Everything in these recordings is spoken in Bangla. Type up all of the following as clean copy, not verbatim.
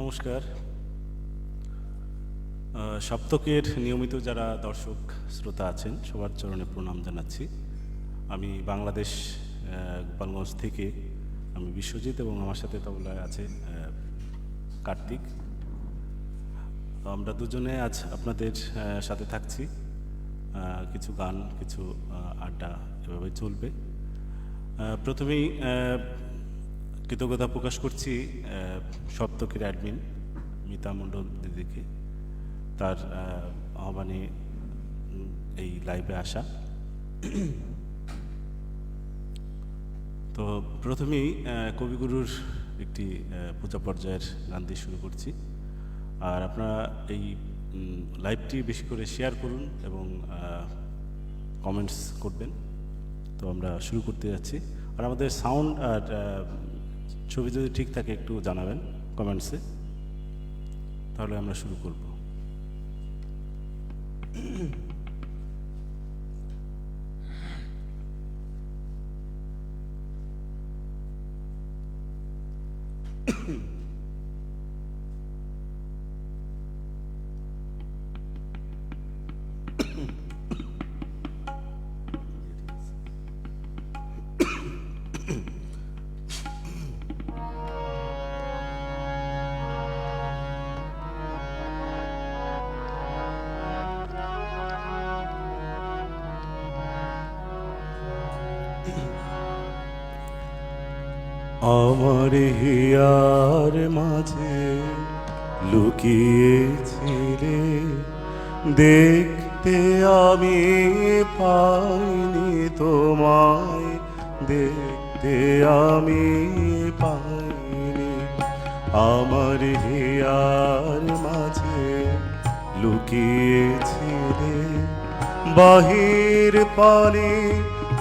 নমস্কার। সপ্তকের নিয়মিত যারা দর্শক শ্রোতা আছেন সবার চরণে প্রণাম জানাচ্ছি। আমি বাংলাদেশ গোপালগঞ্জ থেকে আমি বিশ্বজিৎ এবং আমার সাথে তবলায় আছে কার্তিক। আমরা দুজনে আজ আপনাদের সাথে থাকছি। কিছু গান, কিছু আড্ডা এভাবে চলবে। প্রথমেই কৃতজ্ঞতা প্রকাশ করছি সপ্তকের অ্যাডমিন মিতা মণ্ডল দিদিকে, তার আহ্বানে এই লাইভে আসা। তো প্রথমেই কবিগুরুর একটি পূজা পর্যায়ের গান দিয়ে শুরু করছি। আর আপনারা এই লাইভটি বেশি করে শেয়ার করুন এবং কমেন্টস করবেন। তো আমরা শুরু করতে যাচ্ছি। আর আমাদের সাউন্ড আর ছবি যদি ঠিক থাকে একটু জানাবেন কমেন্টসে, তাহলে আমরা শুরু করব। আমার হিয়ার মাঝে লুকিয়েছিলে, দেখতে আমি পাইনি তোমায়, দেখতে আমি পাইনি। আমার হিয়ার মাঝে লুকিয়েছিলে, বাহির পানে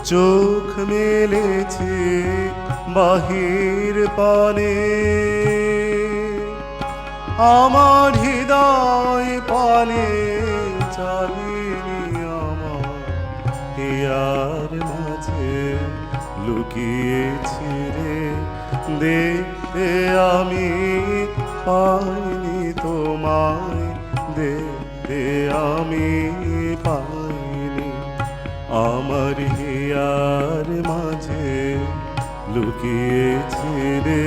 চোখ মেলেছে, বাহির পানে আমার হৃদয় পানে চালিনি। আমার হিয়ার মাঝে লুকিয়েছিলে, দেখতে আমি পাইনি তোমায়, দেখতে আমি পাইনি। আমার হিয়ার মাঝে লুকিয়েছিলে।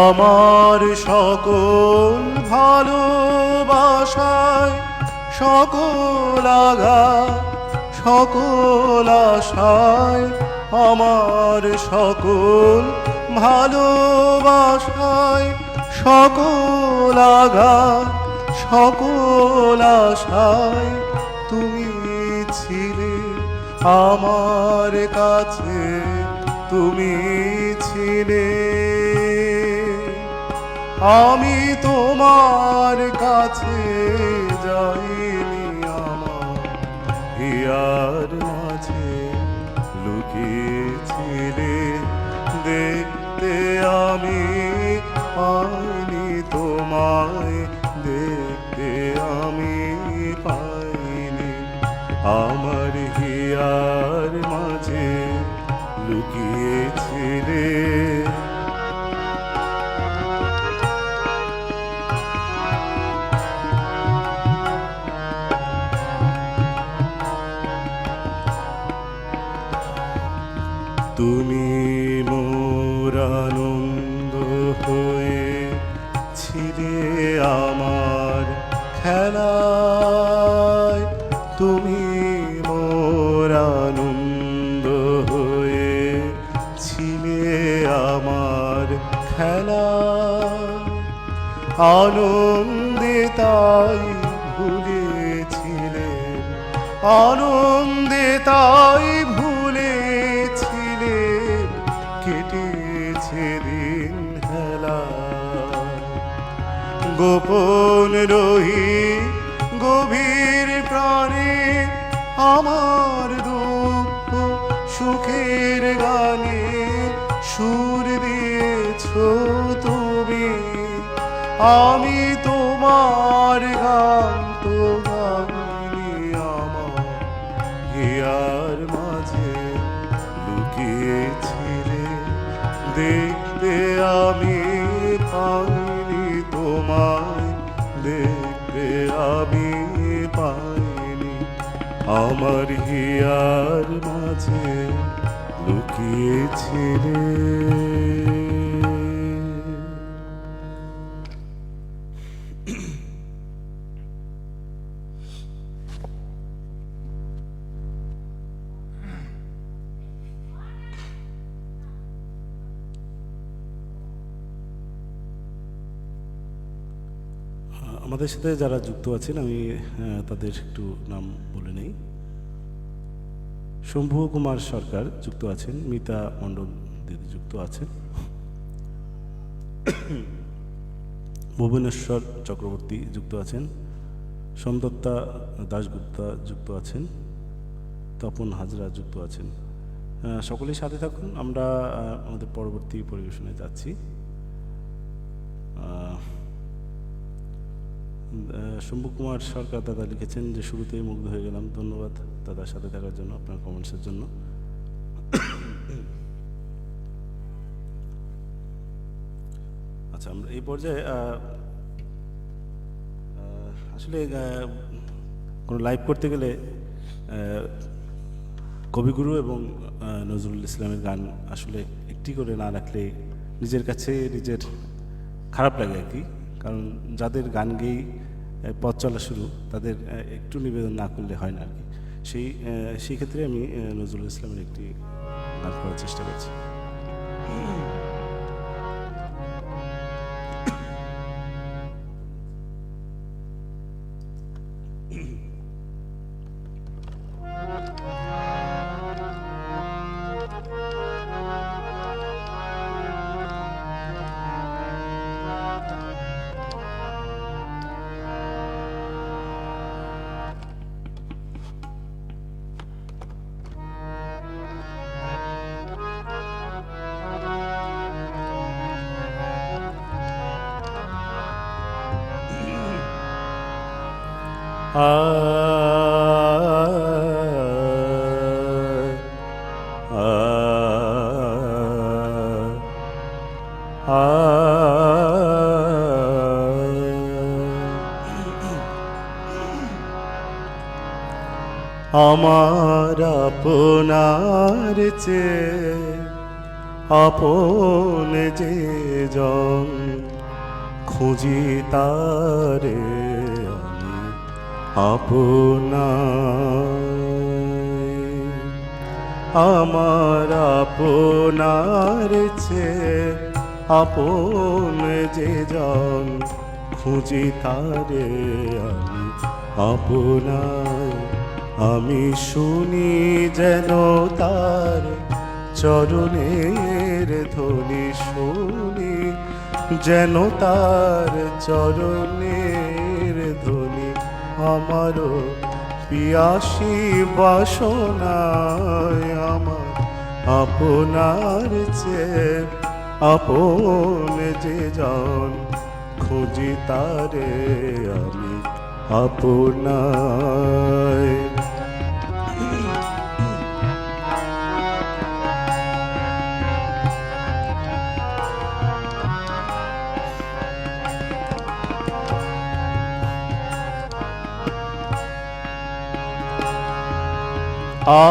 আমার সকল ভালোবাসায়, সকল আঘাত, সকল আশায়, আমার সকল ভালোবাসায়, সকল আঘাত, সকল আশায় তুমি ছিলে আমার কাছে, তুমি ছিলে। আমি তোমার কাছে যাইনি, আমার হিয়ার মাঝে লুকিয়েছিলে, দেখতে আমি পাইনি তোমায়, দেখতে আমি পাইনি। আমার হিয়ার মাঝে লুকিয়েছিলে। তুমি মোর আনন্দ হয়ে ছিলে আমার খেলায়, তুমি মোর আনন্দ হয়ে ছিলে আমার খেলায়। আনন্দে তাই ভুলেছিলে, আনন্দে তাই ভুলেছিলে, কেটেছে দিন হেলা। গোপন রহি গভীর প্রাণে আমার দুঃখ সুখের গানে সুর দিয়েছ তুমি। আমি তোমার গান তো গাইনি আমার হিয়ার মাঝে লুকিয়েছিলে দেখতে আমি পাইনি তোমায় দেখতে আমি পাইনি আমার হিয়ার মাঝে লুকিয়েছিলে। আমাদের সাথে যারা যুক্ত আছেন আমি তাদের একটু নাম বলে নেই। শম্ভু কুমার সরকার যুক্ত আছেন, মিতা মণ্ডল দিদি যুক্ত আছেন, ভুবনেশ্বর চক্রবর্তী যুক্ত আছেন, সোমদত্তা দাশগুপ্তা যুক্ত আছেন, তপন হাজরা যুক্ত আছেন। সকলেই সাথে থাকুন, আমরা আমাদের পরবর্তী পরিবেশনে যাচ্ছি। শম্ভু কুমার সরকার দাদা লিখেছেন যে শুরুতেই মুগ্ধ হয়ে গেলাম। ধন্যবাদ দাদার সাথে থাকার জন্য, আপনার কমেন্টসের জন্য। আচ্ছা, আমরা এই পর্যায়ে আসলে কোনো লাইভ করতে গেলে কবিগুরু এবং নজরুল ইসলামের গান আসলে একটি করে না রাখলে নিজের কাছে নিজের খারাপ লাগে আর কি। কারণ যাদের গান গেয়েই পথ চলা শুরু, তাদের একটু নিবেদন না করলে হয় না আর কি। সেই ক্ষেত্রে আমি নজরুল ইসলামের একটি গান করার চেষ্টা করছি। আমার আপনার চেয়ে আপন যে জন খুঁজি তারে আমি আপনার। আমার আপনার চেয়ে আপন যে জন খুঁজি তারে আমি আপনার। আমি শুনি যেন তার চরণের ধ্বনি, শুনি যেন তার চরণের ধ্বনি। আমারও পিয়াসী বাসনায় আমার আপনার চেয়ে আপন যে জন খুঁজি তারে আমি আপনার।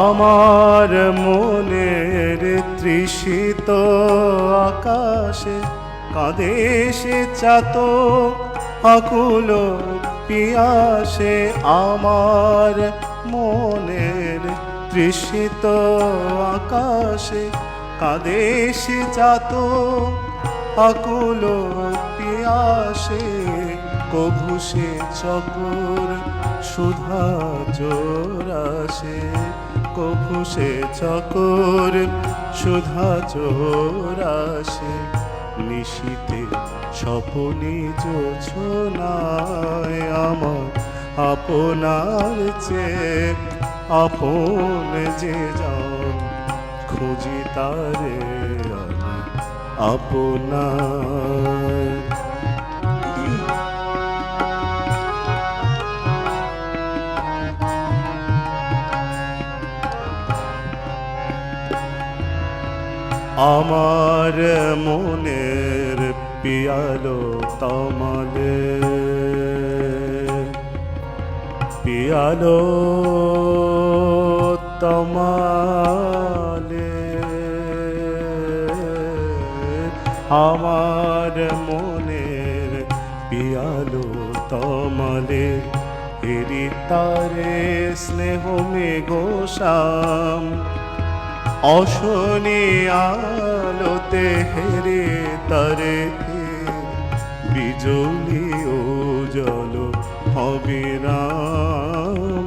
আমার মনের তৃষিত আকাশে কাঁদে সে চাতক আকুল পিয়াসে। আমার মনের তৃষিত আকাশে কাঁদে সে চাতক আকুল পিয়াসে। কভু সে চকর সুধা জোরাসে, কভু সে চকর সুধা জোরাসে। নিশীতে স্বপনে জোছনায় আমার আপনার চেয়ে আপন যে জন খুঁজি তারে আমি আপনার। আমার মনের পিয়ালো তমালে, পিয়ালো তমালে, আমার মনের পিয়ালো তমালে, হেরি তারে স্নেহ মেঘশ্যাম, অশনি আলোতে হেরে তারে বিজলি ও জল অবিরাম,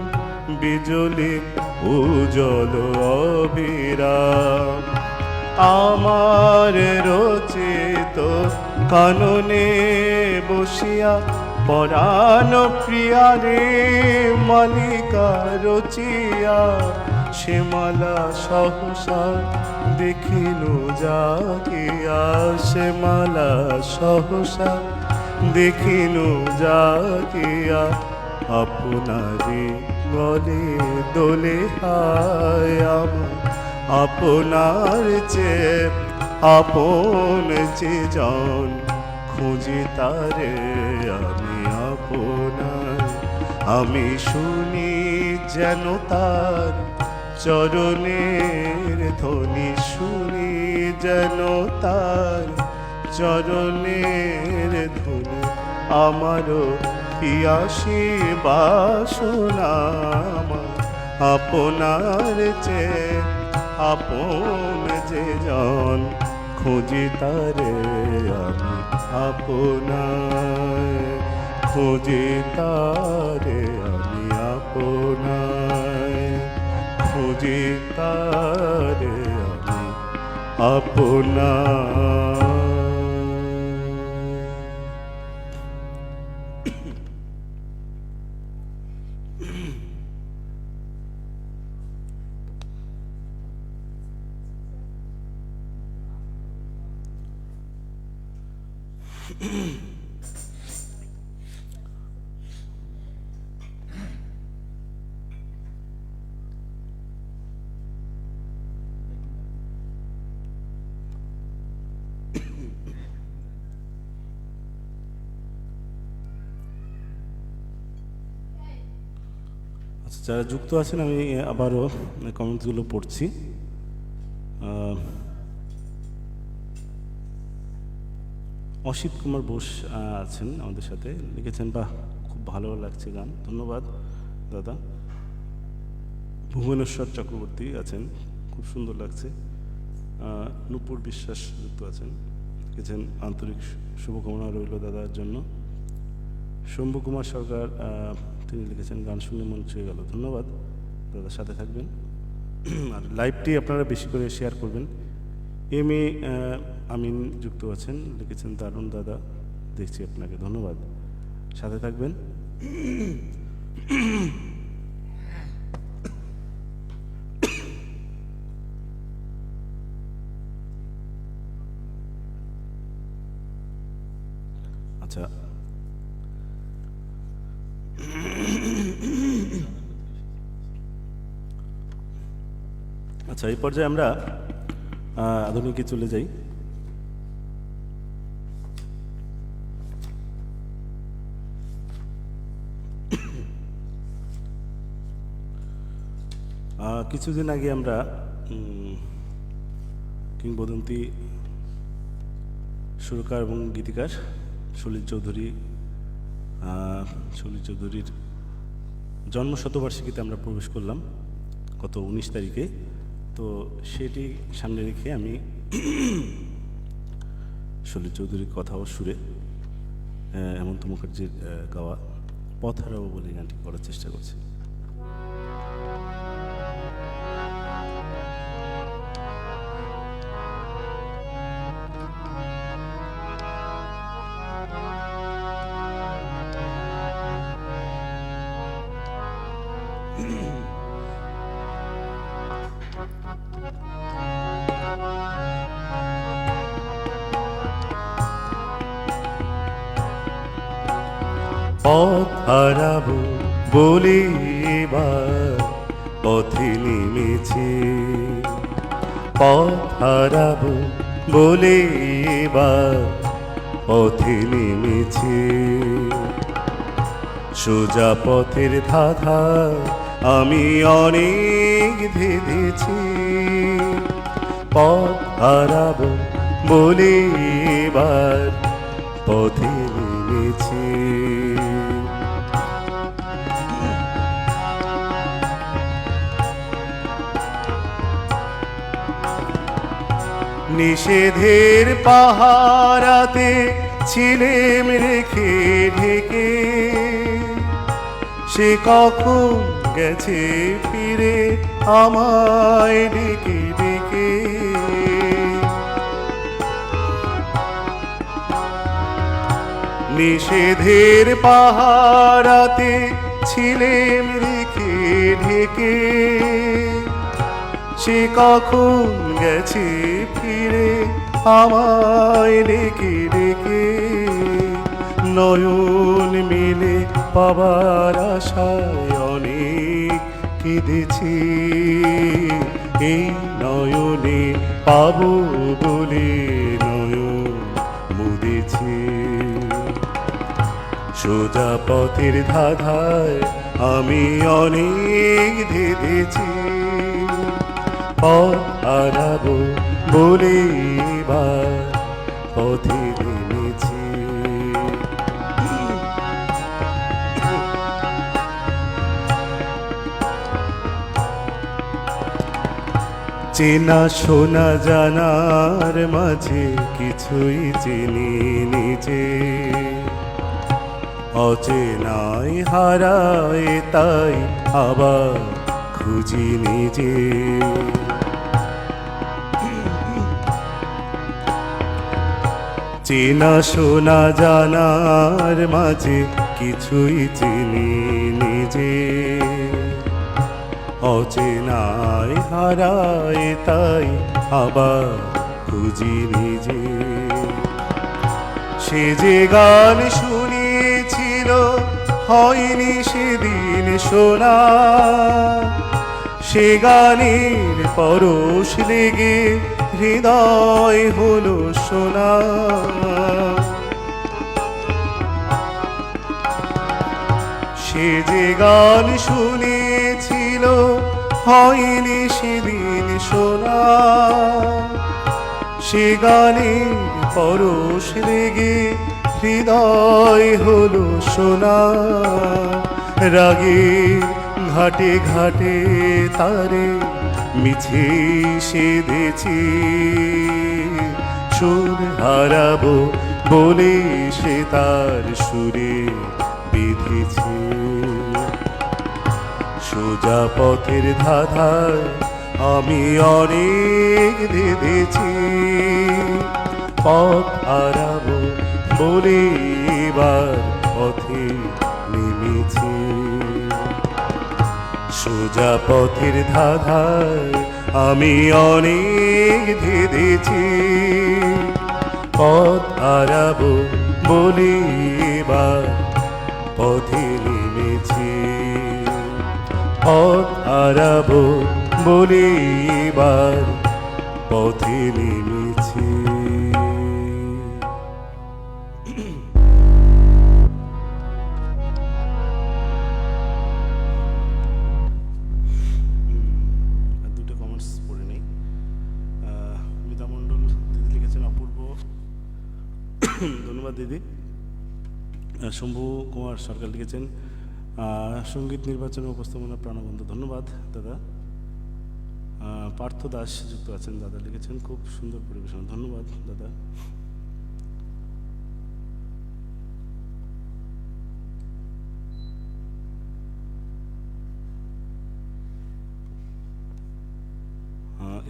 বিজলি ও জল অবিরাম। আমার রচিত কাননে বসিয়া পরাণ প্রিয়ারে মালিকা রচিয়া, শ্যামলা সহসা দেখিনু জাগিয়া, শ্যামলা সহসা দেখিনু জাগিয়া, আপনারে গলে দোলে হায় আমার, আপনার চেয়ে আপন যে জন, খুঁজি তারে আমি আপনার। আমি শুনি যেন তার চরণের ধ্বনি, শুনি যেন তার চরণের ধ্বনি, আমারও পিয়াসী বাসনা, আমার আপনার চেয়ে আপন যে জন, খুঁজি তারে আমি আপনার, খুঁজি তারে আমি আপনার, খুঁজি তারে আমি আপনার। আচ্ছা, যারা যুক্ত আছেন আমি আবারও কমেন্টসগুলো পড়ছি। অসিত কুমার বোস আছেন আমাদের সাথে, লিখেছেন বাহ খুব ভালো লাগছে গান, ধন্যবাদ দাদা। ভুবনেশ্বর চক্রবর্তী আছেন, খুব সুন্দর লাগছে। নূপুর বিশ্বাস যুক্ত আছেন, লিখেছেন আন্তরিক শুভকামনা রইল দাদার জন্য। শম্ভু কুমার সরকার তিনি লিখেছেন গান শুনে মন ছুঁয়ে গেল, ধন্যবাদ দাদার সাথে থাকবেন। আর লাইভটি আপনারা বেশি করে শেয়ার করবেন। এম এ আমিন যুক্ত আছেন, লিখেছেন দারুণ দাদা, দেখছি আপনাকে, ধন্যবাদ, সাথে থাকবেন। আচ্ছা, আচ্ছা এই পর্যায়ে আমরা আধুনিকে চলে যাই। কিছুদিন আগে আমরা কিংবদন্তি সুরকার এবং গীতিকার সলিল চৌধুরীর জন্মশতবার্ষিকীতে আমরা প্রবেশ করলাম গত 19 তারিখে। তো সেটি সামনে রেখে আমি সলিল চৌধুরীর কথা ও সুরে হেমন্ত মুখার্জির গাওয়া পথ হারাবো বলে গানটি করার চেষ্টা করছি। পথ হারাবো বলে এবার পথে নেমেছি, পথ হারাবো বলে এবার পথে নেমেছে, সোজা পথের ধাঁধা আমি অনেক ধেঁধেছি। পথ হারাবো বলে এবার পথে নেমেছি। নিষেধের পাহারাতে ছিলেম রেখে ঢেকে, সে কখন গেছে ফিরে আমায় ডেকে ডেকে। নিষেধের পাহারাতে ছিলেম রেখে ঢেকে, সে কখন গেছে ফিরে আমায় ডেকে ডেকে। নয়ন মিলে পাবার আশায় অনেক কেঁদেছি, এই নয়নে পাবো বলে নয়ন মুদেছি। সোজা পথের ধাঁধায় আমি অনেক ধেঁধেছি, পথ হারাবো বলে এবার পথে নেমেছি। চেনা শোনা জানার মাঝে কিছুই চিনি নিজে, অচেনায় হারায় তাই আবার খুঁজি নিজে। চেনা শোনা জানার মাঝে কিছুই চিনি নিজে, অচেনায় হারায় তাই আবার খুঁজি নিজে। সে যে গান শুনিয়েছিল হয়নি সেদিন শোনা, সে গানের পরশ লেগে হৃদয় হলো সোনা। সে যে গান শুনেছিল হয়নি সেদিন শোনা, সে গানের পরশ লেগে হৃদয় হলো সোনা। রাগে ঘাটে ঘাটে তারে মিছে সেধেছি, সুর হারাবো বলে সে তার সুরে বেঁধেছি। সোজা পথের ধাঁধায় আমি অনেক ধেঁধেছি, পথ হারাবো বলে এবার পথে নেমেছি। সোজা পথের ধাঁধায় আমি অনেক ধেঁধেছি, পথ হারাবো বলে এবার পথে নেমেছি। পথ হারাবো বলে এবার পথে নেমেছি। দুটো কমেন্টস পড়ে নেই। মিতা মণ্ডল দিদি লিখেছেন অপূর্ব, ধন্যবাদ দিদি। শম্ভু কুমার সরকার লিখেছেন সঙ্গীত নির্বাচনে উপস্থাপনা প্রাণবন্ত, ধন্যবাদ দাদা। পার্থ দাস যুক্ত আছেন, দাদা লিখেছেন খুব সুন্দর পরিবেশনা, ধন্যবাদ দাদা।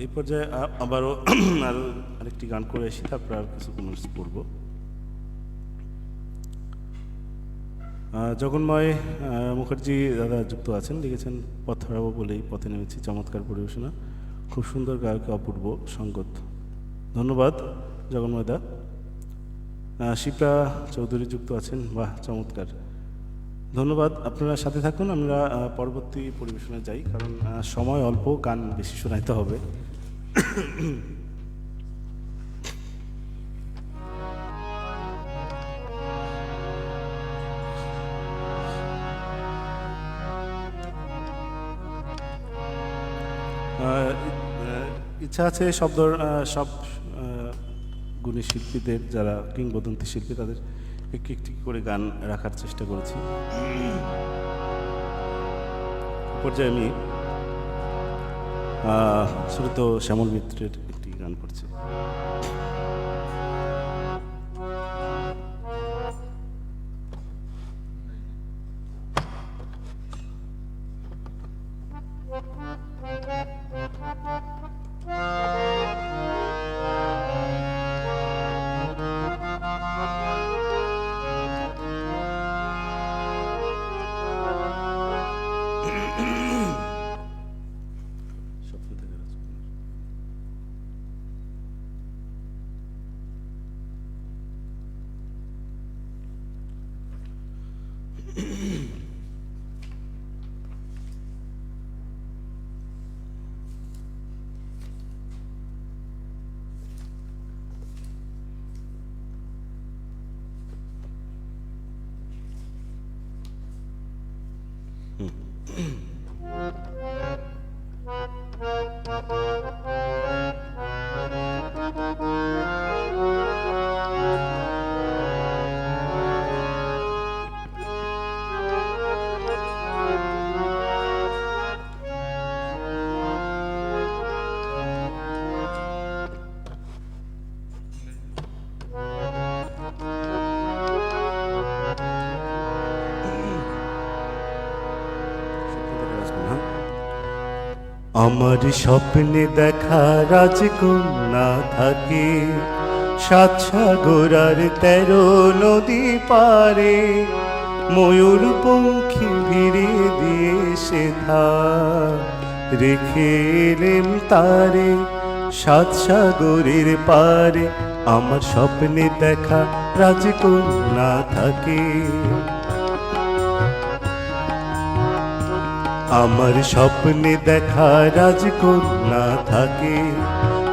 এই পর্যায়ে আবারও আরও আরেকটি গান করে আসি, তারপর আর কিছু কমেন্টস পড়ব। জগন্ময় মুখার্জি দাদা যুক্ত আছেন, লিখেছেন পথ হারাবো বলেই পথে নেমেছি, চমৎকার পরিবেশনা, খুব সুন্দর গায়ক, অপূর্ব সঙ্গত, ধন্যবাদ জগন্ময় দা। শিপ্রা চৌধুরী যুক্ত আছেন, বাহ চমৎকার, ধন্যবাদ। আপনারা সাথে থাকুন, আমরা পরবর্তী পরিবেশনায় যাই, কারণ সময় অল্প, গান বেশি শোনাইতে হবে। ইচ্ছা আছে সব গুণী শিল্পীদের, যারা কিংবদন্তি শিল্পী, তাদের একটি একটি করে গান রাখার চেষ্টা করেছি। পর্যায়ে আমি শ্রুত শ্যামল মিত্রের একটি গান করছি। স্বপ্ন থেকে রাজকুমার। আমার স্বপ্নে দেখা রাজকন্যা থাকে সাত সাগর আর 13 নদী পারে, ময়ূর পঙ্খী ভিড়ে দিয়ে সে রেখে এলেম তারে সাত সাগরের পারে। আমার স্বপ্নে দেখা রাজকন্যা থাকে, আমার স্বপ্নে দেখা রাজকন্যা থাকে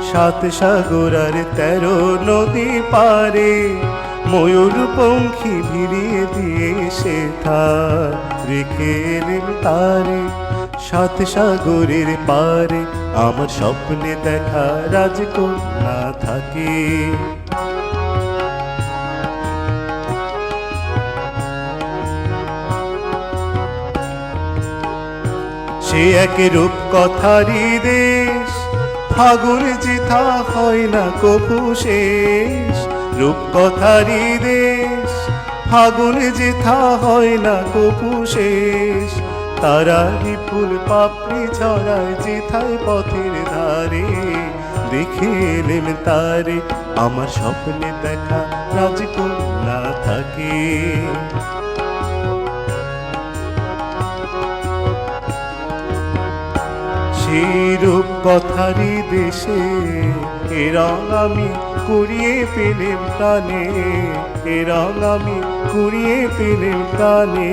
সাত সাগর আর 13 নদী পারে, ময়ূর পঙ্খী ভিড়িয়ে দিয়ে সে রেখে এলেন তারে সাত সাগরের পারে। আমার স্বপ্নে দেখা রাজকন্যা থাকে। সে এক রূপ কথারি দেশ, ফাগুন যেথা হয় না কভু শেষ। রূপ কথারি দেশ, ফাগুন যেথা হয় না কভু শেষ। তারা বিপুল পাপড়ি ছড়ায় যেথায় পথের ধারে, দেখে এলেম তারে আমার স্বপ্নে দেখা রাজকন্যা থাকে। সেই রূপ কথারি দেশে এ রং আমি কুড়িয়ে পেলেম প্রাণে, এ রং আমি কুড়িয়ে পেলেম প্রাণে।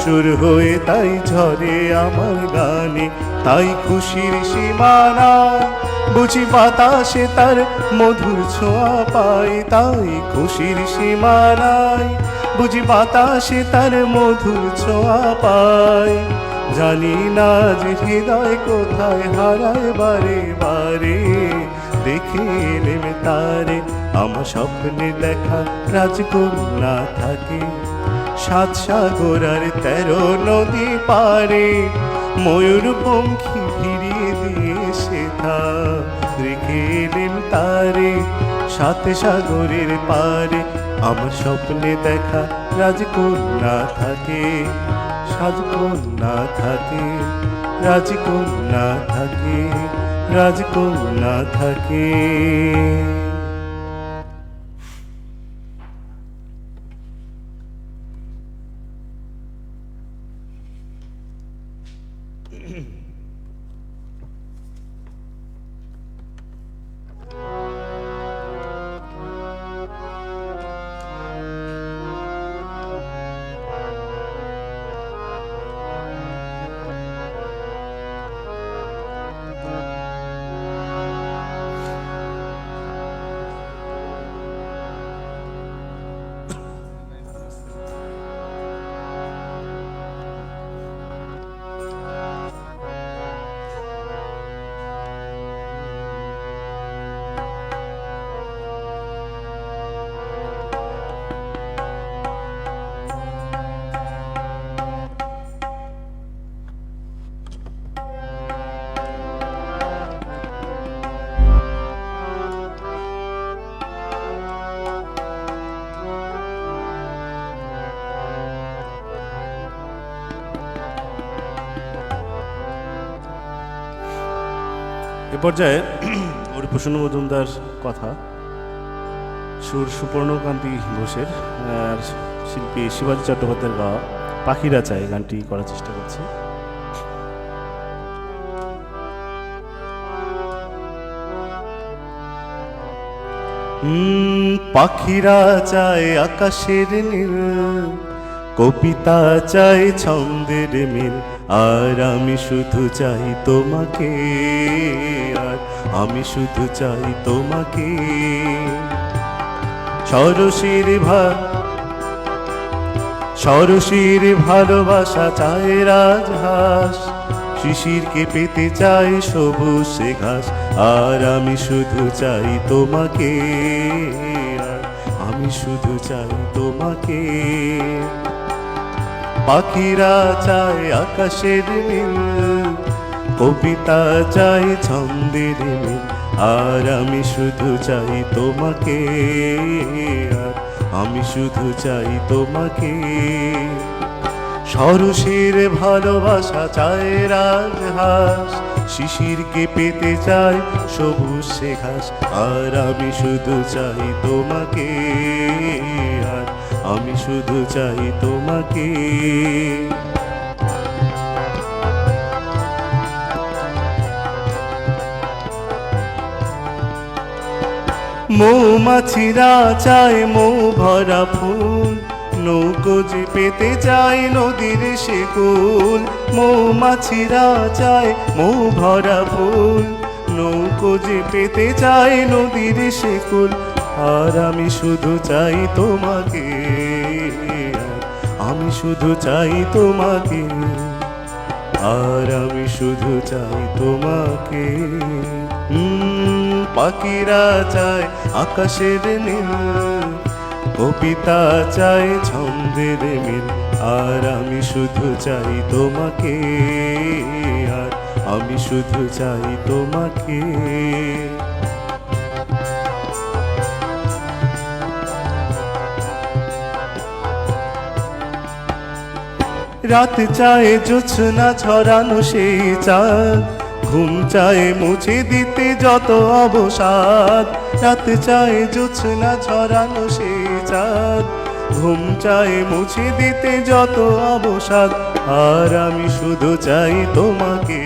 সুর হয়ে তাই ঝরে আমার গানে, তাই খুশির সীমানা বুঝি বাতাসে তার মধুর ছোঁয়া পাই। তাই খুশির সীমানায় বুঝি বাতাসে তার মধুর ছোঁয়া পাই। জানি না যে হৃদয় কোথায় হারায় বারে বারে, দেখে এলেম তারে আমার স্বপ্নে দেখা রাজকন্যা থাকে সাত সাগর আর 13 নদী পারে, ময়ূর পঙ্খী ভিড়িয়ে দিয়ে সে রেখে এলেম তারে সাত সাগরের পারে। আমার স্বপ্নে দেখা রাজকন্যা থাকে, রাজকন্যা থাকে, রাজকন্যা থাকে, রাজকন্যা থাকে। পর্যায়ে হরিপ্রসন্ন মজুমদার কথা, সুর সুপর্ণকান্তি ঘোষের, আর শিল্পী শিবাজী চট্টোপাধ্যায়ের গাওয়া পাখিরা চায় গানটি করার চেষ্টা করছি। পাখিরা চায় আকাশের নীল, কবিতা চাই ছন্দের মিল, আর আমি শুধু চাই তোমাকে, আর আমি শুধু চাই তোমাকে। সরসির ভালোবাসা চায় রাজহাঁস, শিশিরকে পেতে চাই সবুজ সে ঘাস, আর আমি শুধু চাই তোমাকে, আর আমি শুধু চাই তোমাকে। পাখিরা চায় আকাশের নীল, কবিতা চাই ছন্দের মিল, আর আমি শুধু চাই তোমাকে, আর আমি শুধু চাই তোমাকে। সরসের ভালোবাসা চায় রাজহাঁস, শিশিরকে পেতে চাই সবুজ সে ঘাস, আর আমি শুধু চাই তোমাকে, আর আমি শুধু চাই তোমাকে। মৌমাছিরা চায় মৌ ভরা ফুল, নৌকো যে পেতে চায় নদীর সে কুল। মৌমাছিরা চায় মৌ ভরা ফুল, নৌকো যে পেতে চায় নদীর সে কুল, আর আমি শুধু চাই তোমাকে, আমি শুধু চাই তোমাকে, আর আমি শুধু চাই তোমাকে। পাখিরা চায় আকাশের নীল, কবিতা চাই ছন্দের মিল, আর আমি শুধু চাই তোমাকে, আর আমি শুধু চাই তোমাকে। রাত চায় জোছনা ছড়ানো সেই চাঁদ, ঘুম চায় মুছে দিতে যত অবসাদ। রাত চায় জোছনা ছড়ানো সেই চাঁদ, ঘুম চায় মুছে দিতে যত অবসাদ, আর আমি শুধু চাই তোমাকে,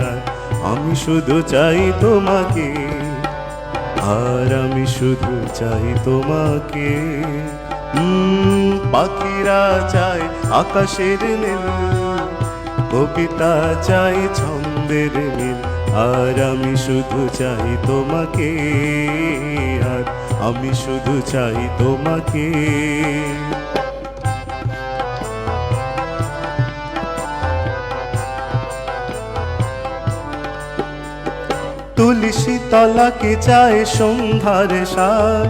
আর আমি শুধু চাই তোমাকে, আর আমি শুধু চাই তোমাকে। পাখিরা চায় আকাশের নীল, কবিতা চাই ছন্দের মিল, আর আমি শুধু চাই তোমাকে, আর আমি শুধু চাই তোমাকে। তুলসী তলাকে চায় সন্ধ্যার সাথ,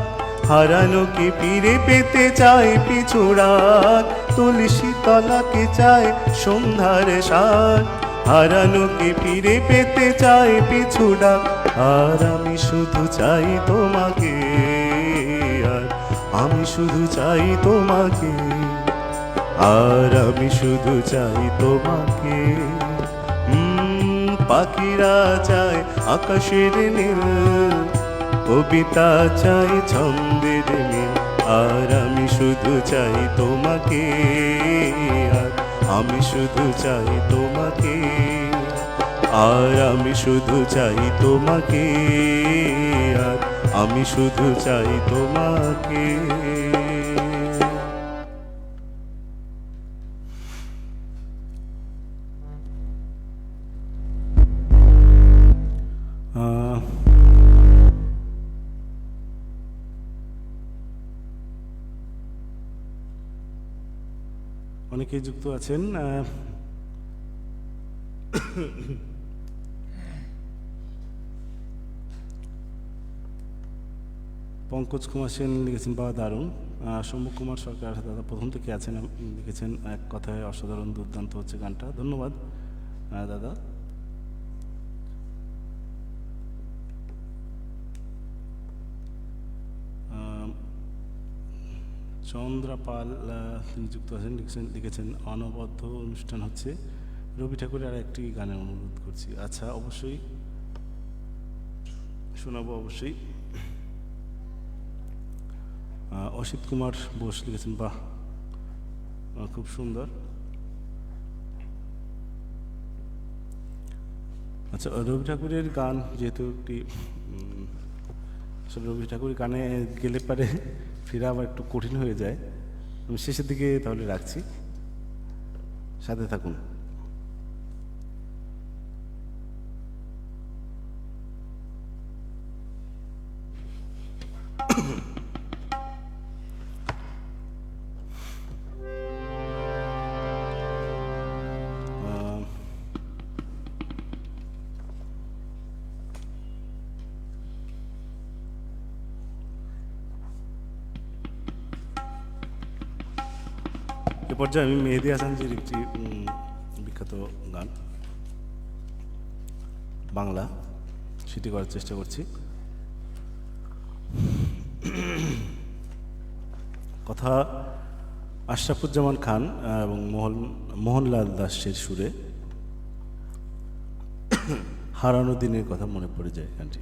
হারানোকে ফিরে পেতে চায় পিছুড়াক। তুলসী তলাকে চায় সন্ধ্যার সাথ, হারানোকে ফিরে পেতে চায় পিছুড়াক, আর আমি শুধু চাই তোমাকে, আর আমি শুধু চাই তোমাকে, আর আমি শুধু চাই তোমাকে। পাখিরা চায় আকাশের নীল, কবিতা চাই ছন্দের মিল, আর আমি শুধু চাই তোমাকে, আর আমি শুধু চাই তোমাকে, আর আমি শুধু চাই তোমাকে, আর আমি শুধু চাই তোমাকে। অনেকেই যুক্ত আছেন। পঙ্কজ কুমার সেন লিখেছেন বাবা দারুণ। সম্মুখ কুমার সরকার দাদা প্রথম থেকে আছেন, লিখেছেন এক কথায় অসাধারণ দুর্দান্ত হচ্ছে গানটা। ধন্যবাদ দাদা। চন্দ্রা পাল তিনি যুক্ত আছেন, লিখেছেন অনবদ্য অনুষ্ঠান হচ্ছে, রবি ঠাকুরের আর একটি গানের অনুরোধ করছি। আচ্ছা, অবশ্যই শোনাবো অবশ্যই। অসিত কুমার বোস লিখেছেন, বাহ খুব সুন্দর। আচ্ছা, রবি ঠাকুরের গান যেহেতু একটি আসলে রবি ঠাকুরের গানে গেলে পারে ফেরা আবার একটু কঠিন হয়ে যায়, আমি শেষের দিকে তাহলে রাখছি, সাথে থাকুন। এ পর্যায়ে আমি মেহেদী হাসানজির একটি বিখ্যাত গান বাংলা সেটি করার চেষ্টা করছি। কথা আশরাফুজ্জামান খান এবং মোহনলাল দাসের সুরে হারানো দিনের কথা মনে পড়ে যায় গানটি।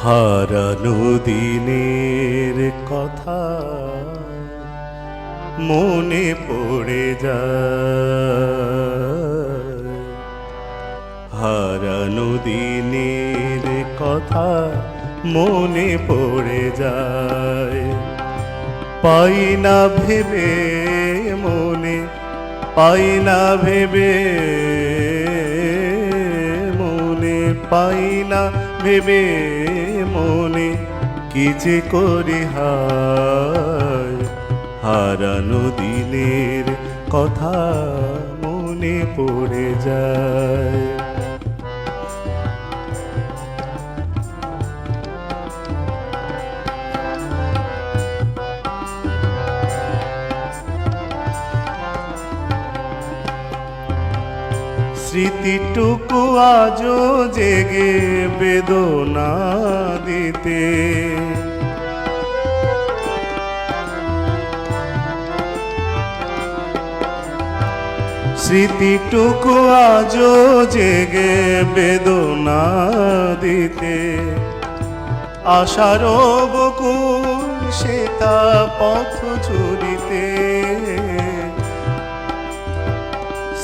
হারানো দিনের কথা মনে পড়ে যায়, হারানো দিনের কথা মনে পড়ে যায়, পাই না ভেবে মনে, পাই না ভেবে মনে, পাই না ভেবে মনে, কি যে করি হায়, হারানো দিনের কথা মনে পড়ে যায়। স্মৃতিটুকু আজও জেগে বেদনা দিতে, স্মৃতিটুকু আজও জেগে বেদনা দিতে, আশার বকুল শ্বেতা পথ চুরিতে,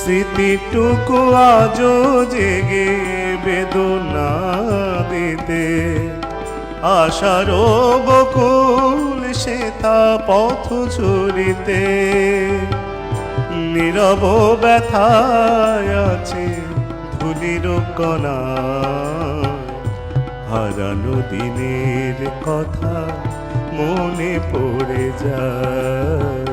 স্মৃতিটুকু আজও জেগে বেদনা দিতে, আশার বকুল শ্বেতা পথ চুরিতে, নীরব ব্যথায় আছে ধুলির কণা, হারানো দিনের কথা মনে পড়ে যায়।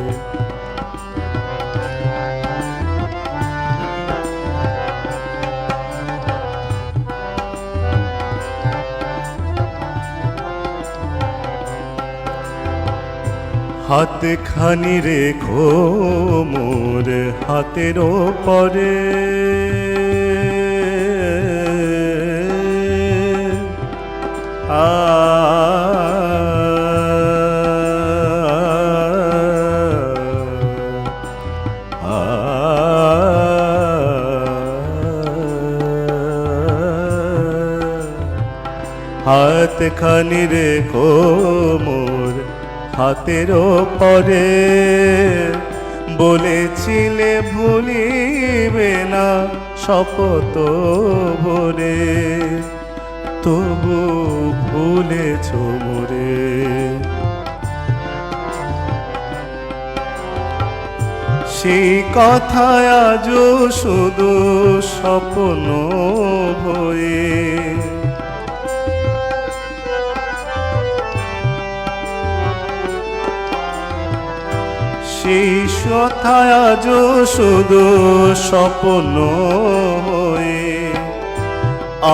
হাত খানি রেখো মোর হাতের পরে, হাত খানি রেখো মোর হাতের পরে, বলেছিলে ভুলিবে না শপথ ভরে, তবু ভুলেছ মোরে, সেই কথা আজও শুধু স্বপ্ন হয়ে, সেই কথা আজও শুধু স্বপ্ন হয়ে,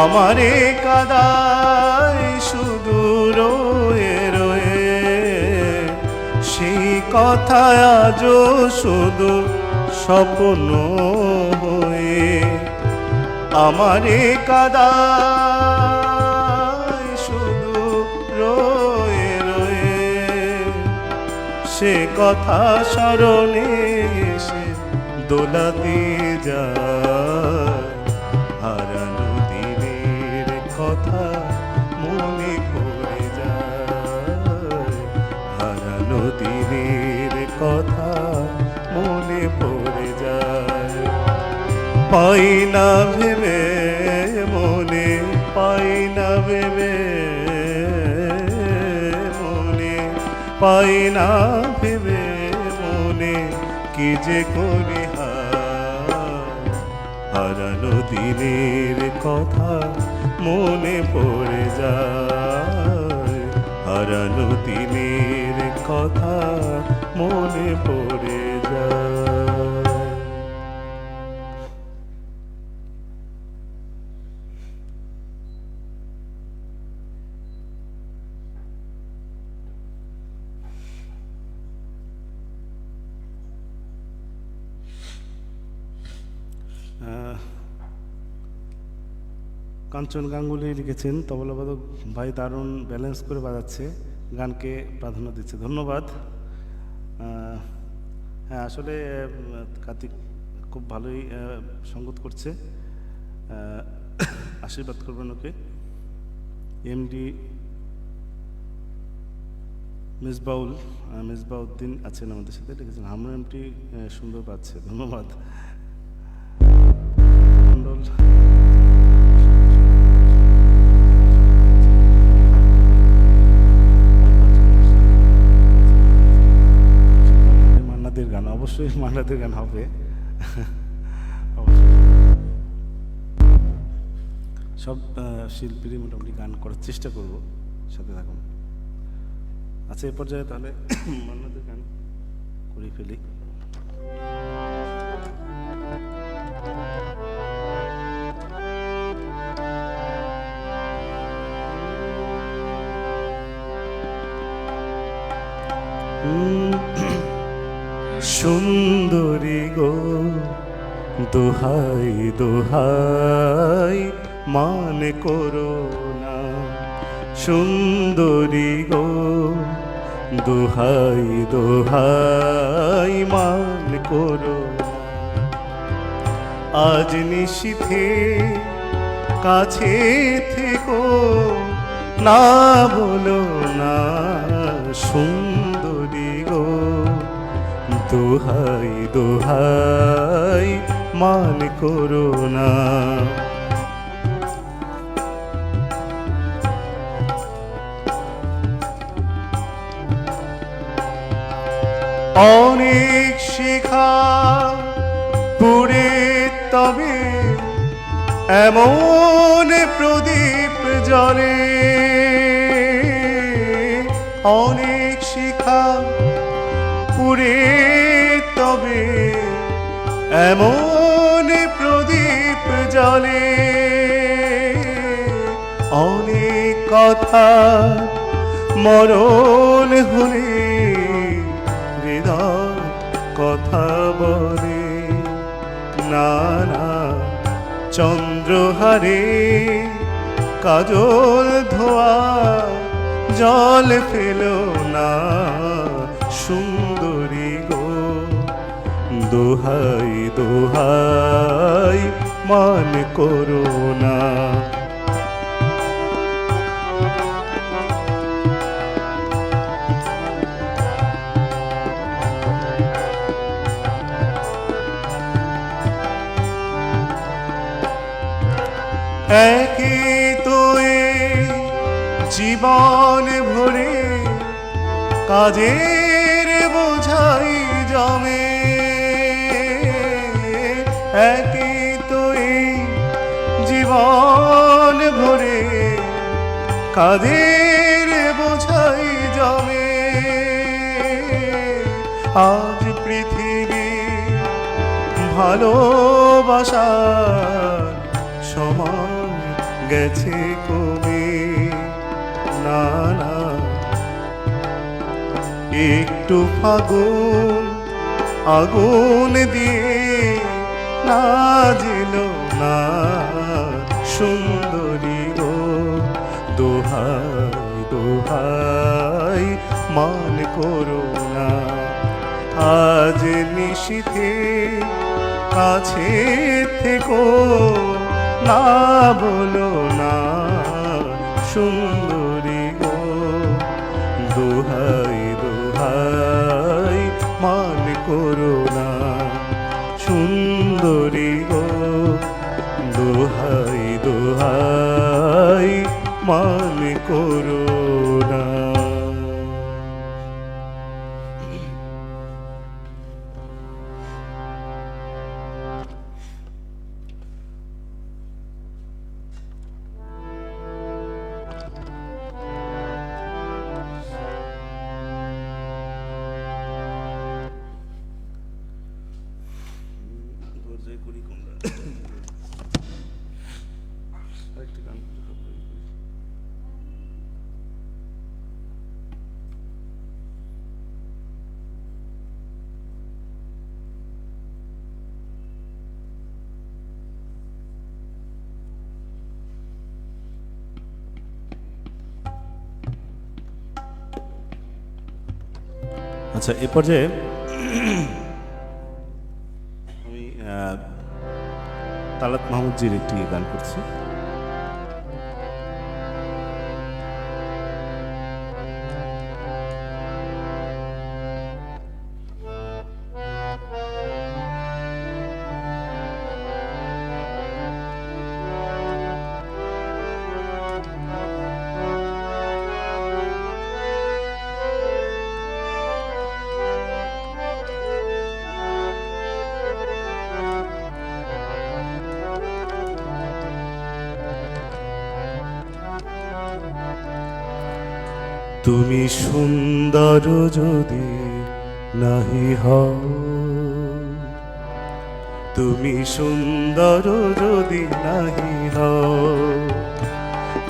আমারে কাদায় শুধু রয়ে রয়ে, সেই কথা আজও শুধু স্বপ্ন হয়ে, আমারে কাদায় শুধু সে কথা স্মরণে এসে দোলাতে যায়, হারানো দিনের কথা মনে পড়ে যায়, হারানো দিনের কথা মনে পড়ে যায়। পাই না ভেবে মনে, পাই না ভেবে মনে, পাই না ভেবে মনে, কি যে করি হারানো দিনের কথা মনে পড়ে যায়, হারানো দিনের কথা মনে পড়ে যায়। কাঞ্চন গাঙ্গুলি লিখেছেন, তবলাবাদক ভাই দারুণ ব্যালেন্স করে বাজাচ্ছে, গানকে প্রাধান্য দিচ্ছে, ধন্যবাদ। হ্যাঁ, আসলে কার্তিক খুব ভালোই সঙ্গত করছে, আশীর্বাদ করবেন ওকে। এমডি মেজবাউদ্দিন আছেন আমাদের সাথে, লিখেছেন হারমোনিয়ামটি সুন্দর পাচ্ছে, ধন্যবাদ। মণ্ডল মান্নাদের গান, অবশ্যই মান্নাদের গান হবে অবশ্যই। সব শিল্পীরই মোটামুটি গান করার চেষ্টা করব, সাথে থাকুন। আচ্ছা, এই পর্যায়ে তাহলে মান্নাদের গান করে ফেলি। সুন্দরী গো দোহাই দোহাই মান করো না, সুন্দরী গো দোহাই দোহাই মান করো না, আজ নিশীথে কাছে থেকো না বলো না, সুন্দরী গো দোহাই দোহাই মান করো না। অনেক শিখা পুড়ে তবে এমন প্রদীপ জ্বলে, অনেক শিখা পুড়ে তবে এমন প্রদীপ জ্বলে, অনেক কথা মরণ হলে হৃদয় কথা বলে, নানা চন্দ্রহারে কাজল ধোয়া জল ফেলো না, সুন্দরী গো দোহাই দোহাই মান করো না। একই তো জীবন ভরে কাজের বোঝাই জমে, একই তো জীবন ভরে কাজের বোঝাই জমে, আজ পৃথিবী ভালোবাসার সময় গেছে কমে, না না একটু ফাগুন আগুন দিয়ে না জেল না, সুন্দরী গো দোহাই দোহাই মান করো না। আজ নিশীথে কাছে থেকো, না বলো না সুন্দরী গো, দোহাই দোহাই মান করো না সুন্দরী গো, দোহাই দোহাই মান করো না। আচ্ছা, এ পর্যায়ে আমি তালাত মাহমুদজির একটি গান করছি। তুমি সুন্দর যদি নাহি হও, তুমি সুন্দর যদি নাহি হও,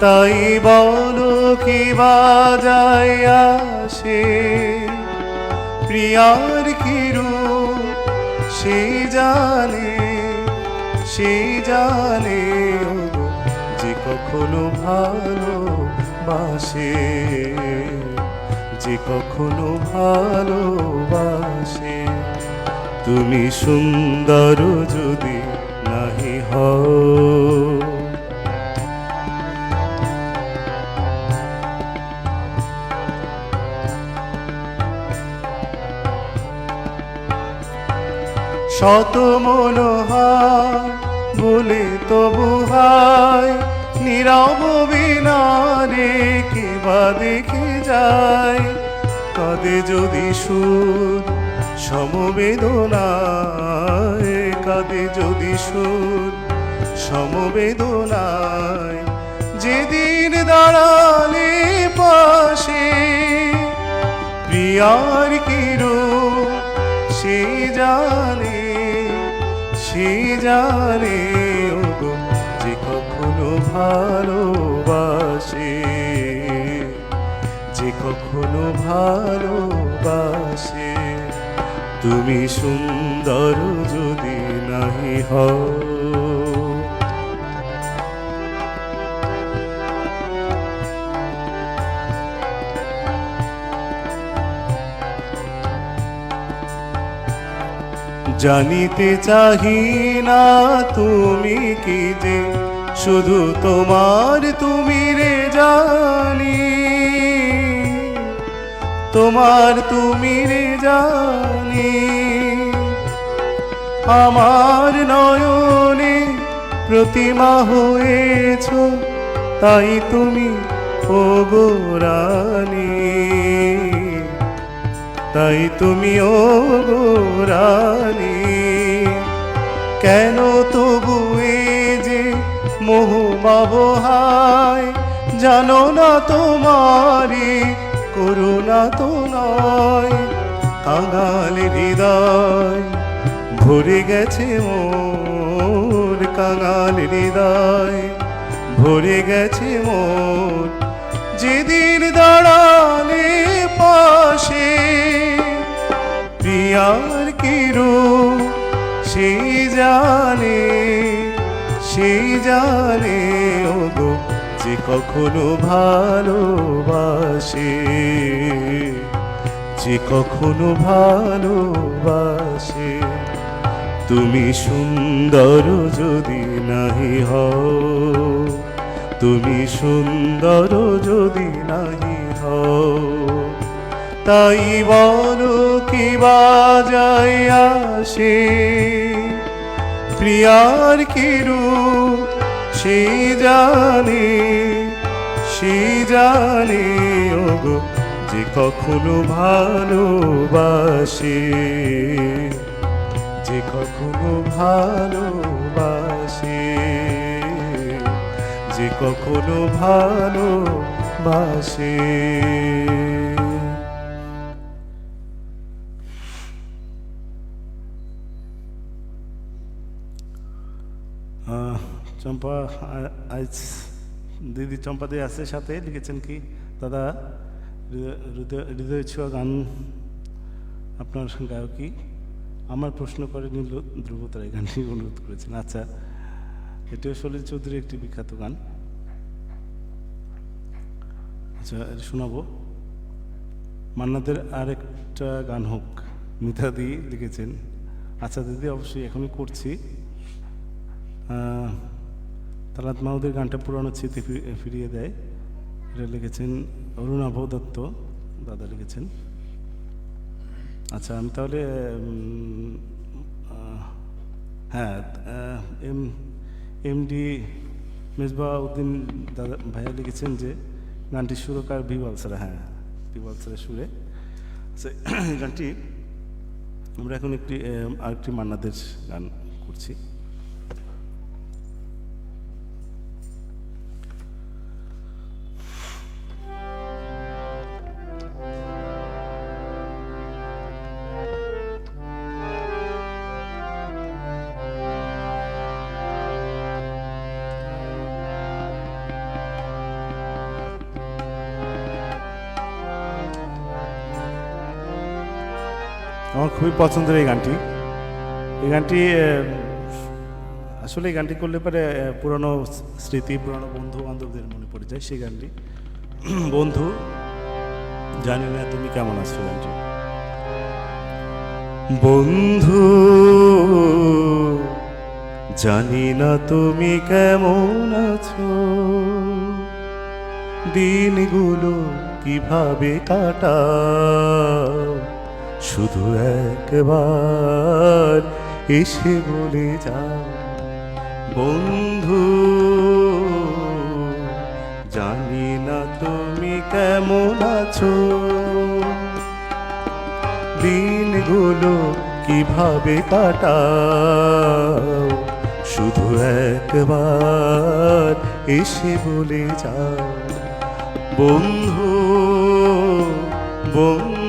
তাই বলো কি বাজায় আসে, প্রিয়ার কি রূপ সে জানে, সে জানে ওগো, যে কখনো ভালোবাসে, যে কখনো ভালোবাসে। তুমি সুন্দর যদি নাহি হও, শত মনোহার বলে তবু হায়, নীরব বিনারে কে বা দেখে যায়, কাঁদে যদি সুর সমবেদনায়, কাঁদে যদি সুর সমবেদনায়, যেদিন দাঁড়ালে পাশে, প্রিয়ার কি রূপ সে জানে, সে জানে ওগো, যে কখনো ভালোবাসে, যে কখনো ভালোবাসে। তুমি সুন্দর যদি নাহি হও, জানিতে চাহি না তুমি কি যে, শুধু তোমার তুমি রে জানি, তোমার তুমি রে জানি। আমার নয়নে প্রতিমা হয়েছ, তাই তুমি ওগো রানী, তাই তুমি ওগো রানী। কেন তবু এ যে মোহ মাবহায়, জানো না তোমারি করুণা তো নয়, কাঙাল হৃদয় ভরে গেছে মোর, কাঙাল হৃদয় ভরে গেছে মোর। যেদিন দাঁড়ালে পাশে, প্রিয়ার কি রূপ সেই জানে, সেই জানে ওগো, যে কখনো ভালোবাসে। যে কখনো ভালোবাসে। তুমি সুন্দর যদি নাহি হও, তুমি সুন্দর যদি নাহি হও, তাই বলো কি বাজায় আসে, প্রিয়ার কি রূপ সে জানে, সে জানে ওগো যে কখনো ভালোবাসে, যে কখনো ভালোবাসে, যে কখনো ভালোবাসে। চম্পা আজ দিদি চম্পা দিয়ে আছে সাথে লিখেছেন কি দাদা হৃদয় ছোঁয়া গান আপনার গায়কী আমার প্রশ্ন করে নীল ধ্রুবতারা এই গানটি অনুরোধ করেছেন। আচ্ছা, এটিও সলিল চৌধুরীর একটি বিখ্যাত গান। আচ্ছা, এটা শোনাবো। মান্নাদের আরেকটা গান হোক, মিতাদি লিখেছেন। আচ্ছা দিদি, অবশ্যই এখনই করছি। তালাত মাহুদের গানটা পুরানো স্মৃতি ফিরিয়ে দেয়, এটা লিখেছেন অরুণাভ দত্ত দাদা লিখেছেন। আচ্ছা, আমি তাহলে হ্যাঁ, এমডি মেজবা উদ্দিন দাদা ভাইয়া লিখেছেন যে গানটির সুরকার ভিভালসারা, হ্যাঁ ভিভালসারের সুরে। আচ্ছা, এই গানটি আমরা এখন আরেকটি মান্নাদের গান করছি। আমার খুবই পছন্দের এই গানটি। এই গানটি আসলে এই গানটি করলে পরে পুরনো স্মৃতি, পুরনো বন্ধু বান্ধবদের মনে পড়ে যায় সেই গানটি। বন্ধু জানি না তুমি কেমন আছো গানটি। বন্ধু জানি না তুমি কেমন আছো, দিনগুলো কিভাবে কাটাও, শুধু একবার এসে বলে যাও। বন্ধু জানি না তুমি কেমন আছো, দিনগুলো কিভাবে কাটাও, শুধু একবার এসে বলে যাও। বন্ধু বন্ধু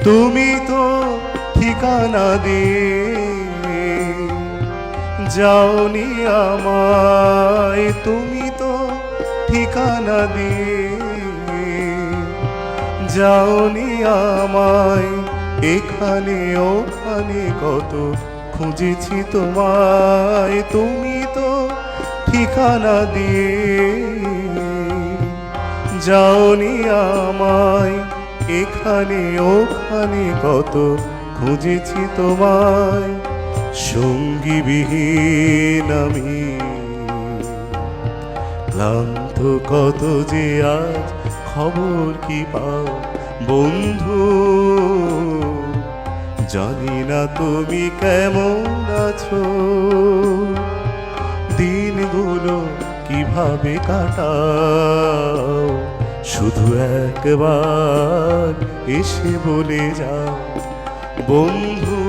তুমি তো ঠিকানা দিয়ে যাওনি আমায়, তুমি তো ঠিকানা দিয়ে যাওনি আমায়, এখানে ওখানে কত খুঁজেছি তোমায়, তুমি তো ঠিকানা দিয়ে যাওনি আমায়, এখানে ওখানে কত খুঁজেছি তোমায়। সঙ্গীবিহীন আমি ক্লান্ত, কত যে আজ খবর কি পাও। বন্ধু জানি না তুমি কেমন আছো, দিনগুলো কিভাবে কাটাও, শুধু একবার এসে বলে যাও। বন্ধু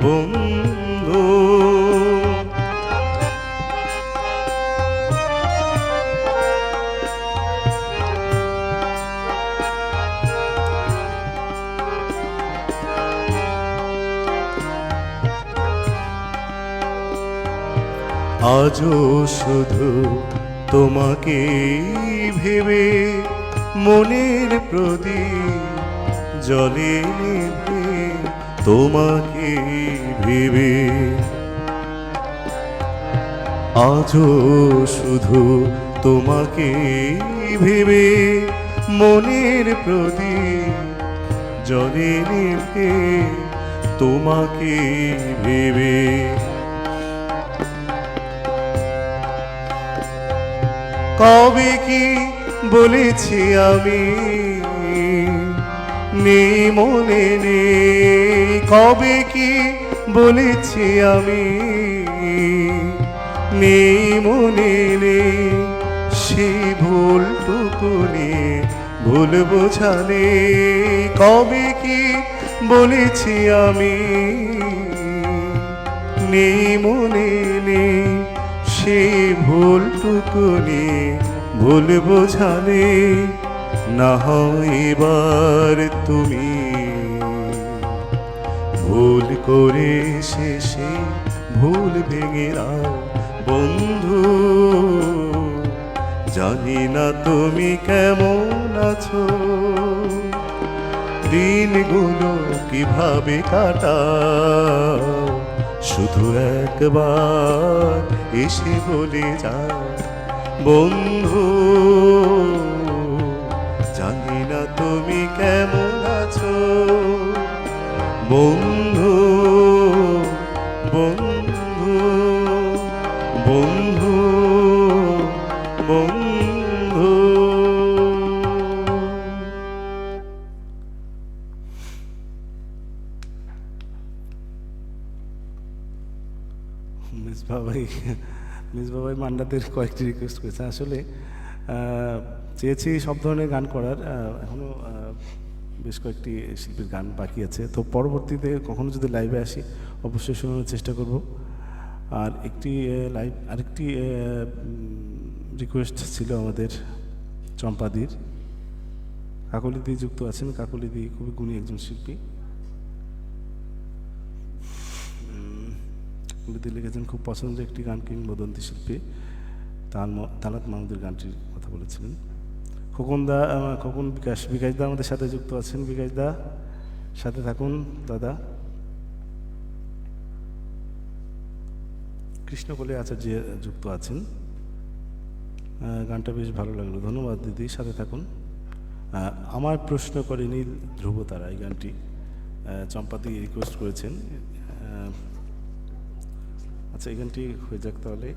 বন্ধু আজও শুধু তোমাকে ভেবে মনের প্রদীপ জলে নেভে, তোমাকে ভেবে আজও শুধু তোমাকে ভেবে মনের প্রদীপ জলে নেভে, তোমাকে ভেবে কবে কি বলেছি আমি নেই মনে নেই, কবে কি বলেছি আমি নেই মনে নেই, সেই ভুলটুকু নিয়ে ভুল বোঝালে, কবে কি বলেছি আমি নেই মনে নেই, সেই ভুলটুকু নিয়ে ভুল বোঝালে, না হয় এবার তুমি ভুল করে শেষে ভুল ভেঙে দাও বন্ধু। জানি না তুমি কেমন আছো, দিনগুলো কিভাবে কাটাও, শুধু একবার এসে বলে যাও বন্ধু। জানি না তুমি কেমন আছো বন্ধু, বন্ধু, বন্ধু, বন্ধু। মিস বাবাই মান্নাদের কয়েকটি রিকোয়েস্ট করেছে। আসলে চেয়েছি সব ধরনের গান করার, এখনও বেশ কয়েকটি শিল্পীর গান বাকি আছে। তো পরবর্তীতে কখনো যদি লাইভে আসি অবশ্যই শোনানোর চেষ্টা করব। আর আরেকটি রিকোয়েস্ট ছিল আমাদের চম্পাদির, কাকলিদি যুক্ত আছেন। কাকলিদি খুবই গুণী একজন শিল্পী, কাকলিদি লিখেছেন খুব পছন্দের একটি গান কিংবদন্তি শিল্পী তালাত মাহমুদের গানটির কথা বলেছিলেন। খোকন বিকাশদা আমাদের সাথে যুক্ত আছেন। বিকাশদা সাথে থাকুন দাদা। কৃষ্ণকলি আচার্য যুক্ত আছেন, গানটা বেশ ভালো লাগলো, ধন্যবাদ দিদি, সাথে থাকুন। আমার প্রশ্ন করে নীল ধ্রুব তারা, এই গানটি চম্পাদি রিকোয়েস্ট করেছেন। আচ্ছা, এই গানটি হয়ে যাক তাহলে।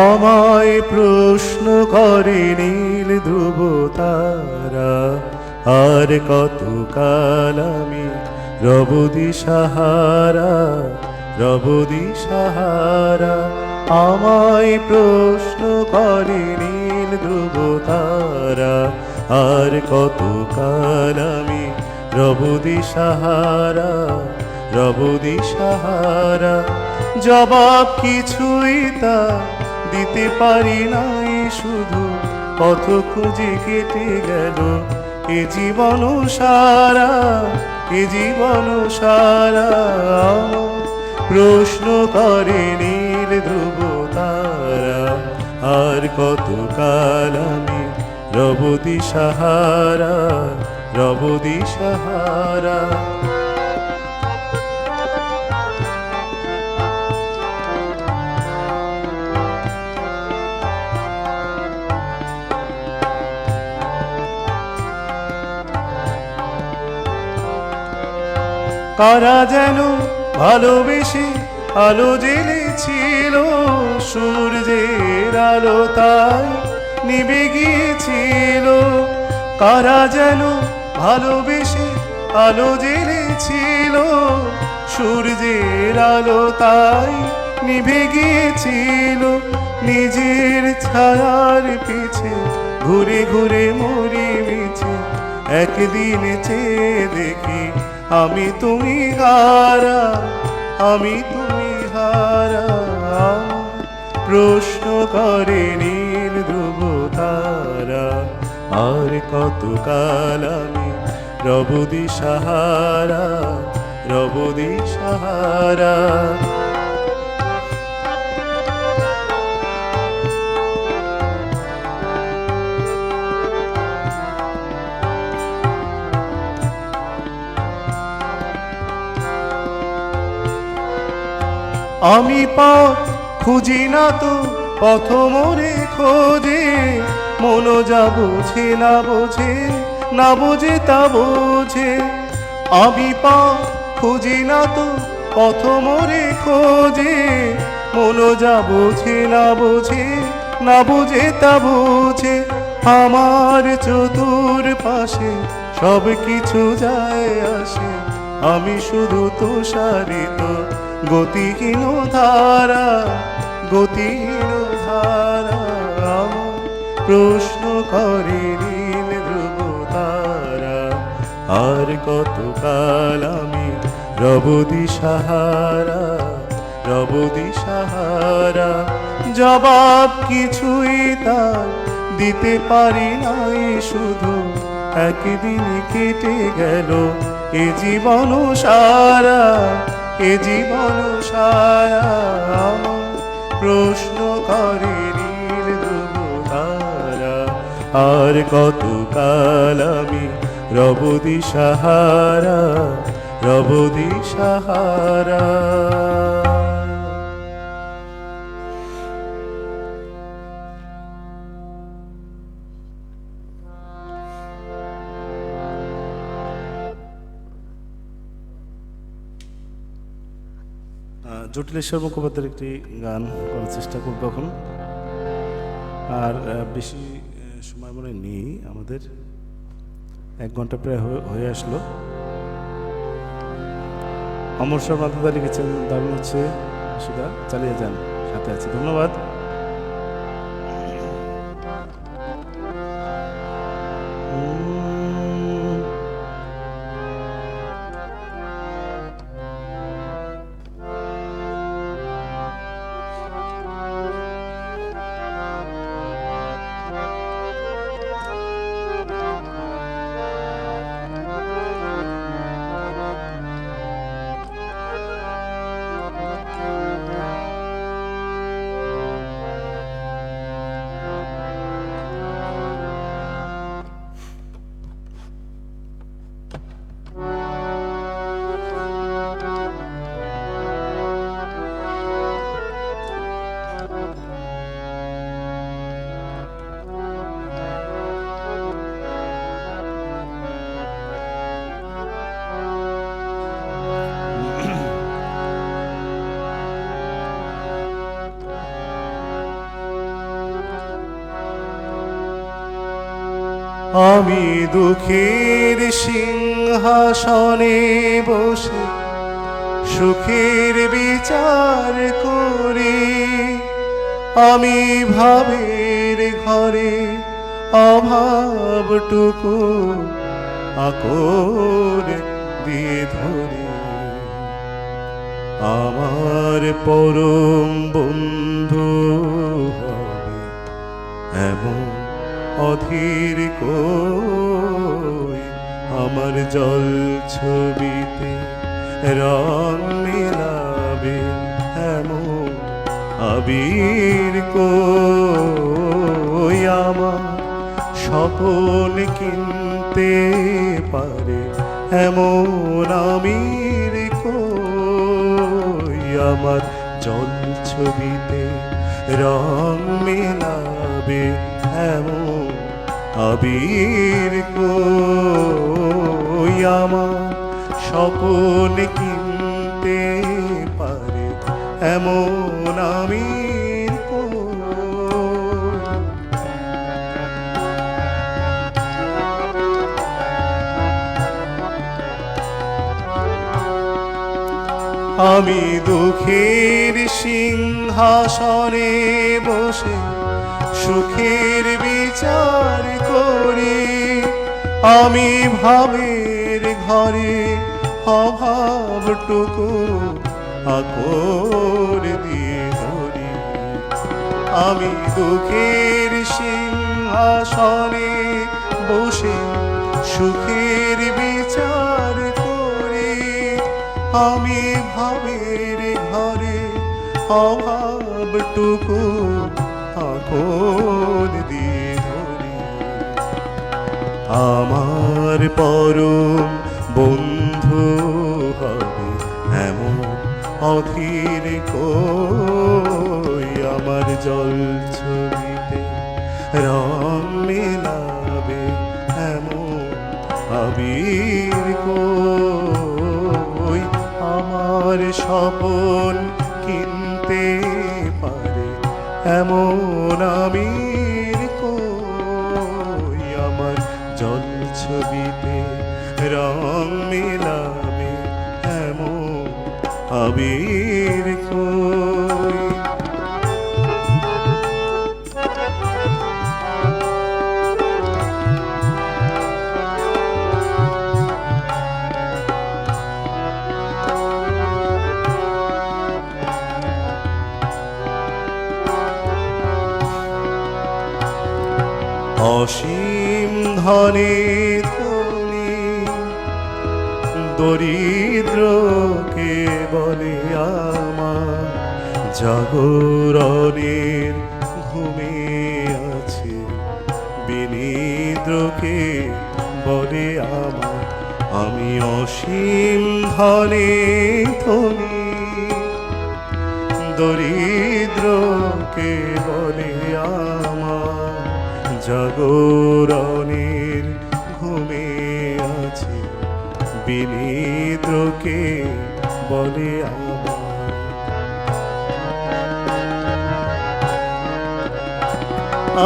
আমায় প্রশ্ন করে নীল ধ্রুব তারা, আর কতকাল আমি রব দিশাহারা, রব দিশাহারা। আমায় প্রশ্ন করে নীল ধ্রুব তারা, আর কতকাল আমি রব দিশাহারা, রব দিশাহারা। জবাব কিছুই তা দিতে পারি নাই, শুধু পথ খুঁজে কেটে গেল এ জীবন সারা, এ জীবন সারা। প্রশ্ন করে নীল ধ্রুব তারা, আর কতকাল আমি রব দিশাহারা, রব দিশাহারা। কারা যেন ভালোবেসে আলো জ্বেলেছিল, সূর্যের আলো তাই নিভে গিয়েছিল। কারা যেন ভালোবেসে আলো জ্বেলেছিল, সূর্যের আলো তাই নিভে গিয়েছিল, নিজের ছায়ার পিছে ঘুরে ঘুরে মরি মিছে। একদিন চেয়ে দেখি আমি তুমি হারা, আমি তুমি হারা। প্রশ্ন করে নীল ধ্রুব তারা, আর কতকাল আমি রব দিশাহারা, রব দিশাহারা। আমি পথ খুঁজি না তো পথ মোরে খোঁজে, মন যা বোঝে না বোঝে, না বোঝে তা বোঝে। আমি পথ খুঁজি না তো পথ মোরে খোঁজে, মন যা বোঝে না বোঝে, না বোঝে তা বোঝে। আমার চতুর পাশে সব কিছু যায় আসে, আমি শুধু তুষারিত গতিহীন ধারা, গতিহীন ধারা। প্রশ্ন করে নীল ধ্রুব তারা, আর কতকাল আমি রব দিশাহারা, রব দিশাহারা। জবাব কিছুই তার দিতে পারি নাই, শুধু একদিন কেটে গেল এ জীবন সারা, এ জীবন সারা। প্রশ্ন করে নীল ধ্রুব তারা, আর কতকাল আমি রব দিশাহারা, রব দিশাহারা। জটিলেশ্বর মুখোপাধ্যায়ের একটি গান করার চেষ্টা করবো এখন। আর বেশি সময় মনে নেই আমাদের, 1 ঘন্টা প্রায় হয়ে আসলো। অমর শর্মা দাদা লিখেছেন, দারুণ হচ্ছে সুধা, চালিয়ে যান, সাথে আছি, ধন্যবাদ। আমি দুঃখের সিংহাসনে বসে সুখের বিচার করি, আমি ভাবের ঘরে অভাবটুকু আকর দিয়ে ধরি। আমার পরম বন্ধু হবে এমন অধীর কই, আমার জল ছবিতে রং মেলাবে এমন আবির কই। আমার স্বপন কিনতে পারে এমন আমির কই, আমার জল ছবিতে রং মেলাবে এমন আবির কই। আমার স্বপন কিনতে পারে এমন আমির কই। আমি দুঃখের সিংহাসনে বসে সুখের বিচার করি, আমি ভাবের ঘরে অভাবটুকু আকর দিয়ে ধরি। আমি দুঃখের সিংহাসনে বসে সুখের বিচার করি, আমি ভাবের ঘরে অভাবটুকু আকর দিয়ে ধরি। আমার পরম বন্ধু হবে এমন অধীর কই, আমার জল ছবিতে রং মেলাবে এমন আবির কই, আমার স্বপন কিনতে পারে এমন আমির কই, আমার জল ছবিতে রং মেলাবে এমন আবির কই। অসীম ধনে ধনী দরিদ্রকে বলে আমার, জাগরণের ঘুমে আছে বিনিদ্রকে বলে আমার। আমি অসীম ধনে ধনী দরিদ্রকে বলে আমার, জাগরণের ঘুমে আছে বিনিদ্রকে বলে আমার।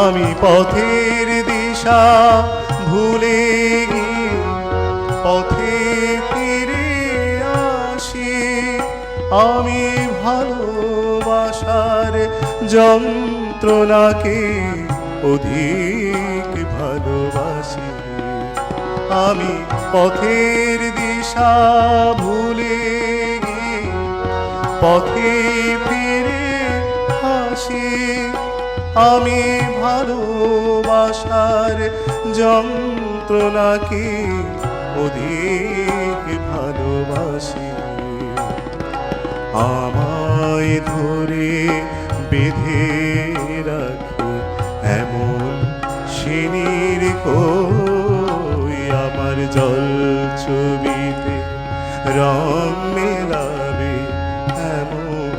আমি পথের দিশা ভুলে গিয়ে পথে ফিরে আসি, আমি ভালোবাসার যন্ত্রণাকে অধিক ভালোবাসি। আমি পথের দিশা ভুলে গিয়ে পথে ফিরে আসি, আমি ভালোবাসার যন্ত্রণাকে অধিক ভালোবাসি। আমায় ধরে বেঁধে রাখে এমন শিনির কই, আমার জল ছবিতে রং মেলাবে এমন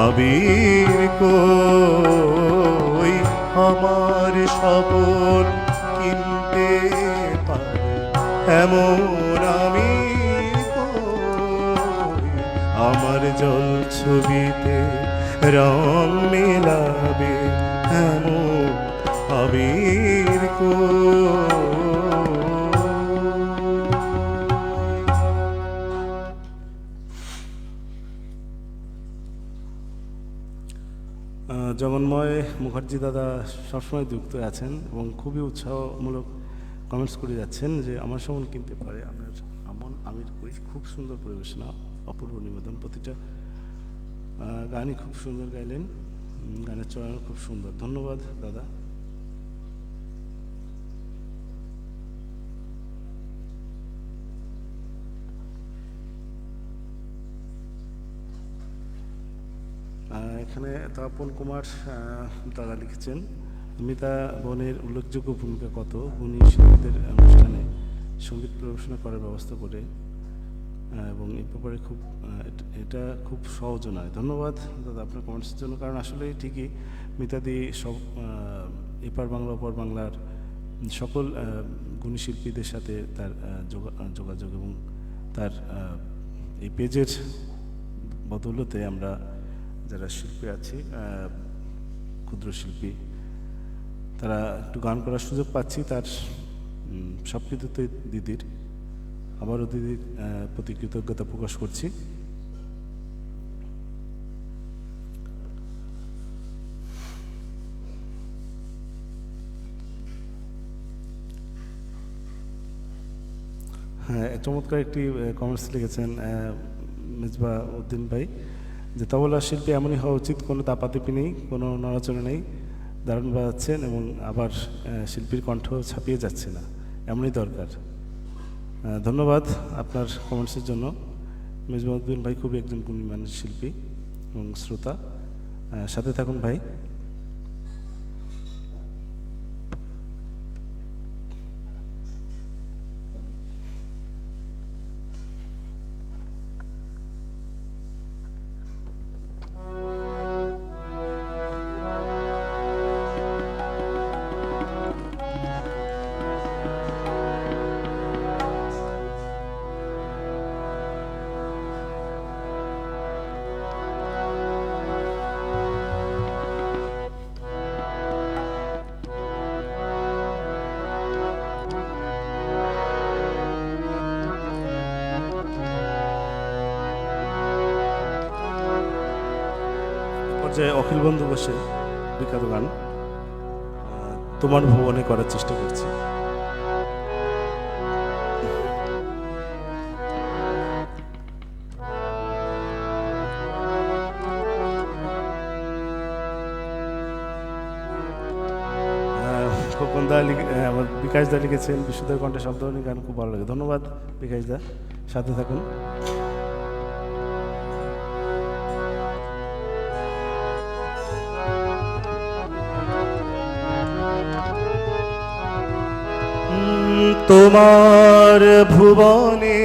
আবির কই, আমার স্বপন কিনতে পারে এমন আমির কই, আমার জল ছবিতে রং মেলাবে এমন আবির কই। জগন্ময় মুখার্জি দাদা সবসময় যুক্ত আছেন এবং খুবই উৎসাহমূলক কমেন্টস করে যাচ্ছেন যে আমার সমন কিনতে পারে আপনার আমন আমির কই। খুব সুন্দর পরিবেশনা, অপূর্ব নিবেদন, প্রতিটা গানই খুব সুন্দর গাইলেন, গানের চয়ন খুব সুন্দর। ধন্যবাদ দাদা। এখানে তপন কুমার তারা লিখেছেন, মিতা বনের উল্লেখযোগ্য ভূমিকা কত গুণী শিল্পীদের অনুষ্ঠানে সঙ্গীত পরিবেশনা করার ব্যবস্থা করে, এবং এই ব্যাপারে খুব এটা খুব সহজ নয়। ধন্যবাদ দাদা আপনার কমেন্টসের জন্য, কারণ আসলে ঠিকই মিতাদি সব এপার বাংলা ওপার বাংলার সকল গুণী শিল্পীদের সাথে তার যোগাযোগ এবং তার এই পেজের বদৌলতে আমরা যারা শিল্পী আছি, ক্ষুদ্র শিল্পী, তারা একটু গান করার সুযোগ পাচ্ছি। তার সব কিছুতে দিদির, আবারও দিদির প্রতি কৃতজ্ঞতা প্রকাশ করছি। হ্যাঁ, চমৎকার একটি কমেন্টস লিখেছেন মিসবাহ উদ্দিন ভাই, যে তবলা শিল্পী এমনই হওয়া উচিত, কোনো দাপাদাপি নেই, কোনো নড়াচড়া নেই, দারুণ বাজাচ্ছেন এবং আবার শিল্পীর কণ্ঠ ছাপিয়ে যাচ্ছে না, এমনই দরকার। ধন্যবাদ আপনার কমেন্টসের জন্য। মিসবাহ উদ্দিন ভাই খুবই একজন গুণী শিল্পী এবং শ্রোতা। সাথে থাকুন ভাই। পর্যায়ে অখিল বন্ধু বসে বিখ্যাত গান তোমার ভুবনে করার চেষ্টা করছি। খোকন দা আমার বিকাশ দা লিখেছেন বিশুদ্ধ কণ্ঠে শব্দহীন গান খুব ভালো লাগে। ধন্যবাদ বিকাশ দা, সাথে থাকুন। তোমার ভুবনে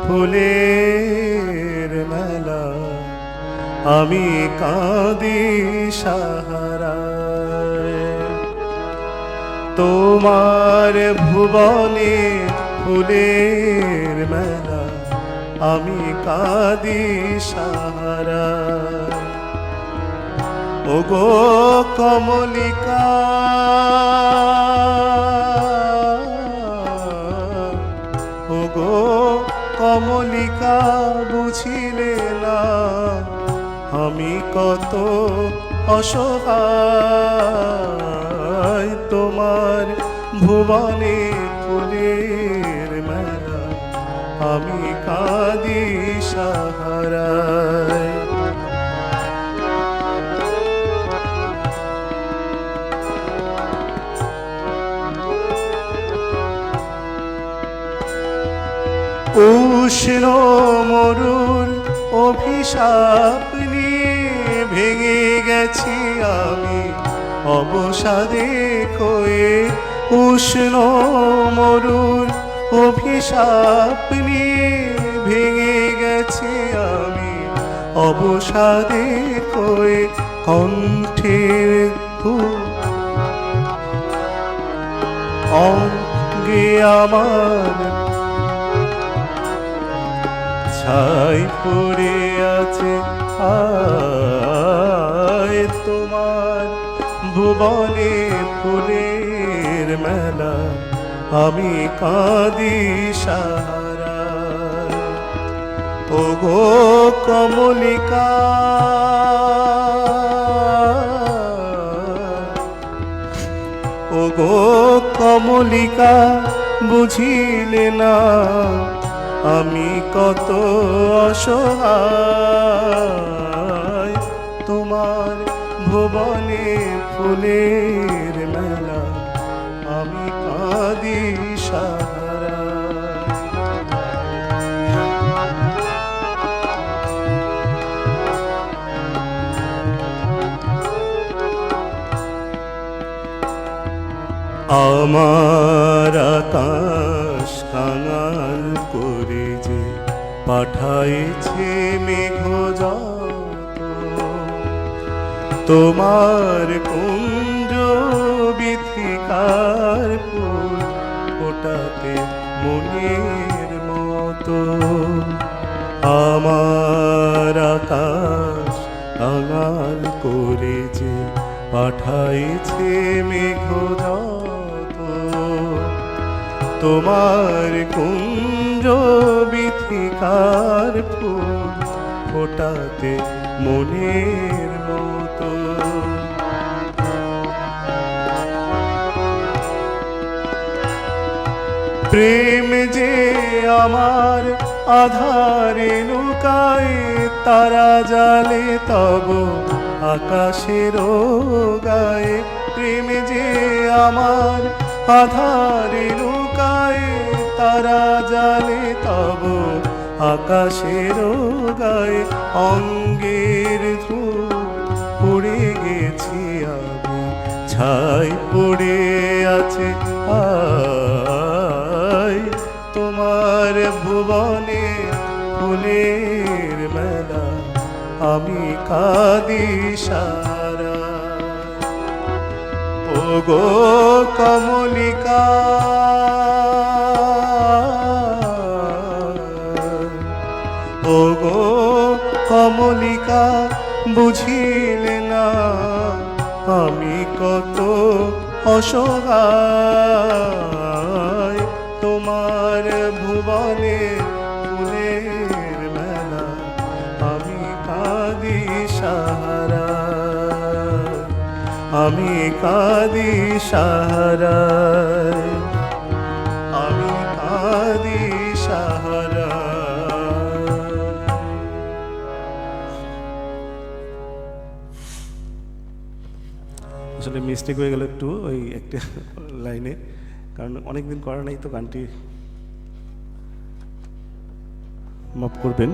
ফুলের মেলা, আমি কাঁদি সাহারায়। তোমার ভুবনে ফুলের মেলা, আমি কাঁদি সাহারায়। ওগো কমলিকা, ওগো কমলিকা, বুঝিলে না আমি কত অসহায়। তোমার ভুবনে ফুলের মেলা, আমি কাঁদি সাহারায়। উষ্ণ মরুর অভিশাপ নিয়ে ভেঙে গেছি আমি অবসাদে কয়ে। উষ্ণ মরুর অভিশাপ নিয়ে ভেঙে গেছি আমি অবসাদে কয়ে। কণ্ঠের অঙ্গে আমার ছাই পড়ে আছে আয়। তোমার ভুবনে ফুলের মেলা, আমি কাঁদি সাহারায়। ওগো কমলিকা, ওগো কমলিকা, বুঝিলে না আমি কত অসহায়। তোমার ভুবনে ফুলের মেলা, আমি কাঁদি সাহারায়। আমার আকাশ কাঙাল করে যে পাঠাইছে মেঘযত, তোমার কুঞ্জ বিথিকার ফুল ফোটাতে মনের মতো। আমার আকাশ কাঙাল করে যে পাঠাইছে মেঘযত, তোমার কুঞ্জ বিথিকার ফুল ফোটাতে মনের মতো। প্রেম যে আমার আধারে লুকায়, তারা জালে তব আকাশের গায়ে। প্রেম যে আমার আধারে লুকায়, তারা জালে তব আকাশের গায়ে। অঙ্গের ধূপ পড়ে গেছি আমি, ছাই পড়ে আছে আয় তোমার ভুবনে ফুলের মেলা, আমি কাঁদি সারা। ওগো কমলিকা, ওগো কমলিকা, বুঝিলে না আমি কত অসহায়। তোমার ভুবনে ফুলের মেলা, আমি কাঁদি সাহারা, আমি কাঁদি সাহারা, আমি কাঁদি সাহারা। আসলে মিস্টেক হয়ে গেল একটু ওই একটা লাইনে, কারণ অনেকদিন করা নাই তো গানটি, মাফ করবেন।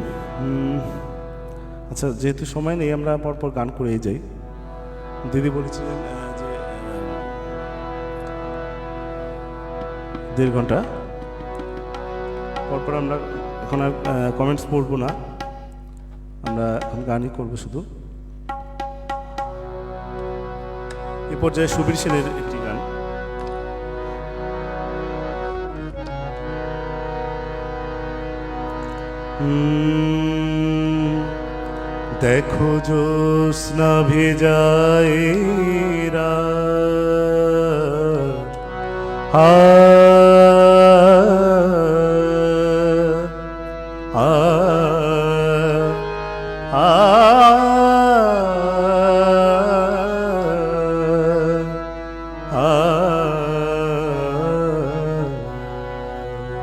আচ্ছা, যেহেতু সময় নেই আমরা পরপর গান করেই যাই। দিদি বলেছিলেন যে 1.5 ঘন্টা পরপর আমরা এখন আর কমেন্টস পড়বো না, আমরা এখন গানই করবো শুধু। এ পর্যায়ে সুবীর সেনের একটি গান। দেখো জ্যোৎস্না ভেজায়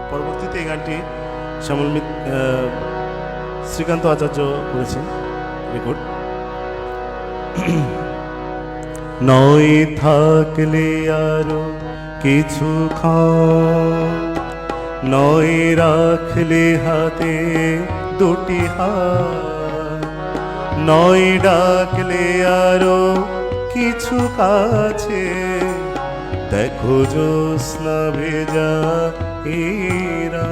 পরবর্তীতে এই গানটি শ্রীকান্ত আচার্য করেছেন রেকর্ড। নয় থাকলে আরো কিছু নয় রাখলে হাতে দুটি হাত, নয় ডাকলে আরো কিছু কাছে। দেখো জ্যোৎস্না ভেজা এরা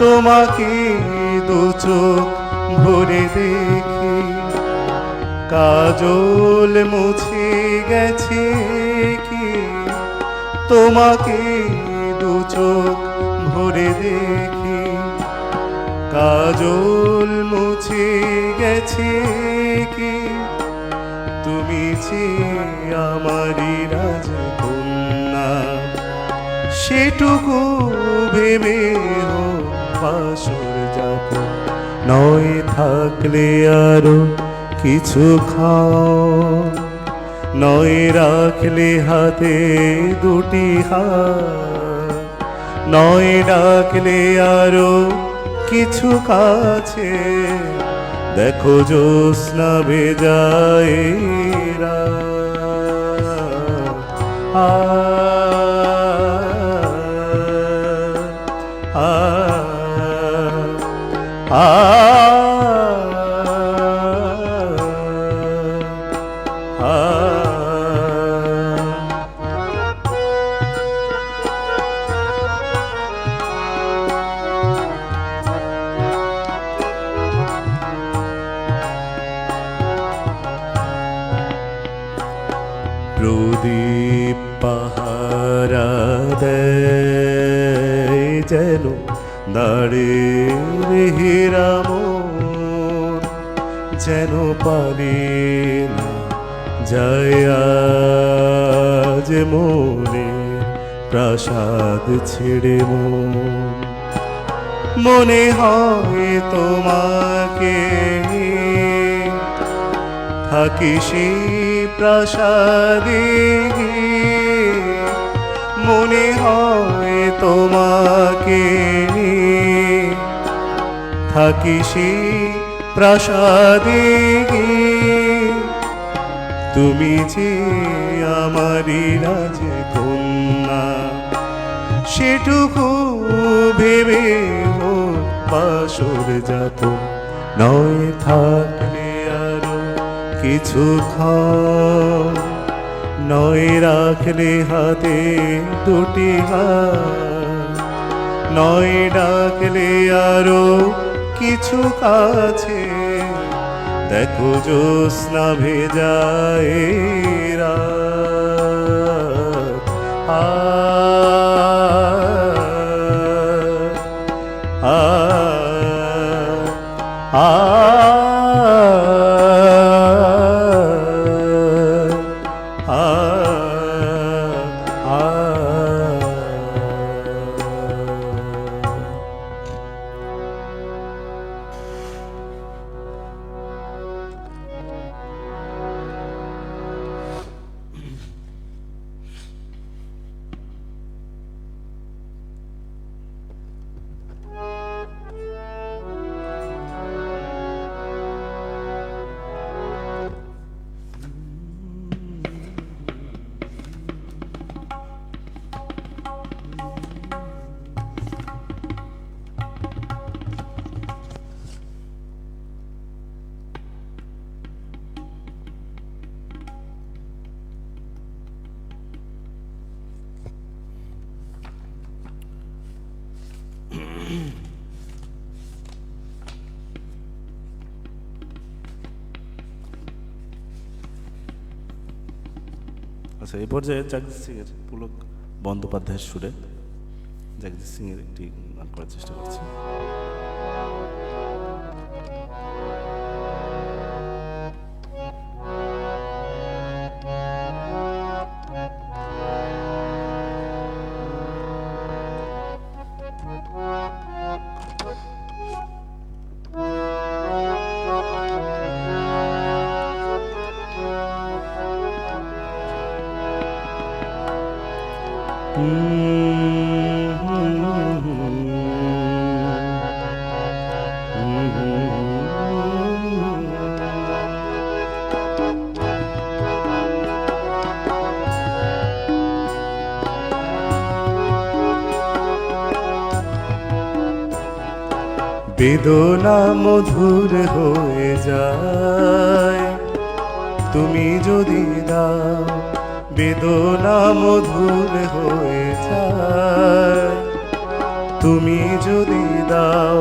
তোমাকে দু চোখ ভরে দেখি, কাজল মুছে গেছে কি? তোমাকে দু চোখ ভরে দেখি, কাজল মুছে গেছে কি? তুমি যে আমারই রাজকন্যা, সেটুকু ভেবে বাসর যাব। নয় থাকলে আরো কিছু নয় রাখলে হাতে দুটি হাত, নয় ডাকলে আরো কিছু কাছে। দেখো জ্যোৎস্না ভেজায় প্রদীপ পাহারা দেয়, দাঁড়ে হীরা মন যেন পারে না যায় আজ মনে প্রাসাদ ছেড়ে মনে হয় তোমাকে থাকি সেই প্রাসাদে মনে হয় তোমাকে থাকি সেই প্রাসাদে তুমি যে আমারই রাজকন্যা সেটুকু ভেবে বাসর যাত নয় থাকলে আরো কিছুক্ষণ নয় রাখলে হাতে দুটি হাত নয় ডাকলে আরো কিছু কাছে দেখো জ্যোৎস্না ভেজায় রাত আ আ আচ্ছা, এই পর্যায়ে জগজিৎ সিং এর পুলক বন্দ্যোপাধ্যায়ের সুরে জগজিৎ সিং এর একটি গান করার চেষ্টা করছি। বেদনা মধুর হয়ে যায় তুমি যদি দাও বেদনা মধুর হয়ে যায় তুমি যদি দাও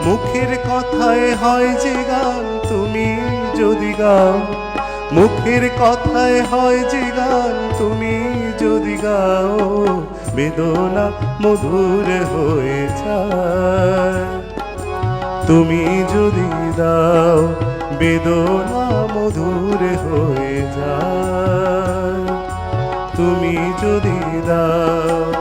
মুখের কথায় হয় যে গান তুমি যদি গাও মুখের কথায় হয় যে গান তুমি যদি গাও বেদনা মধুর হয়ে যায় তুমি যদি দাও বেদনা মধুর হয়ে যায় তুমি যদি দাও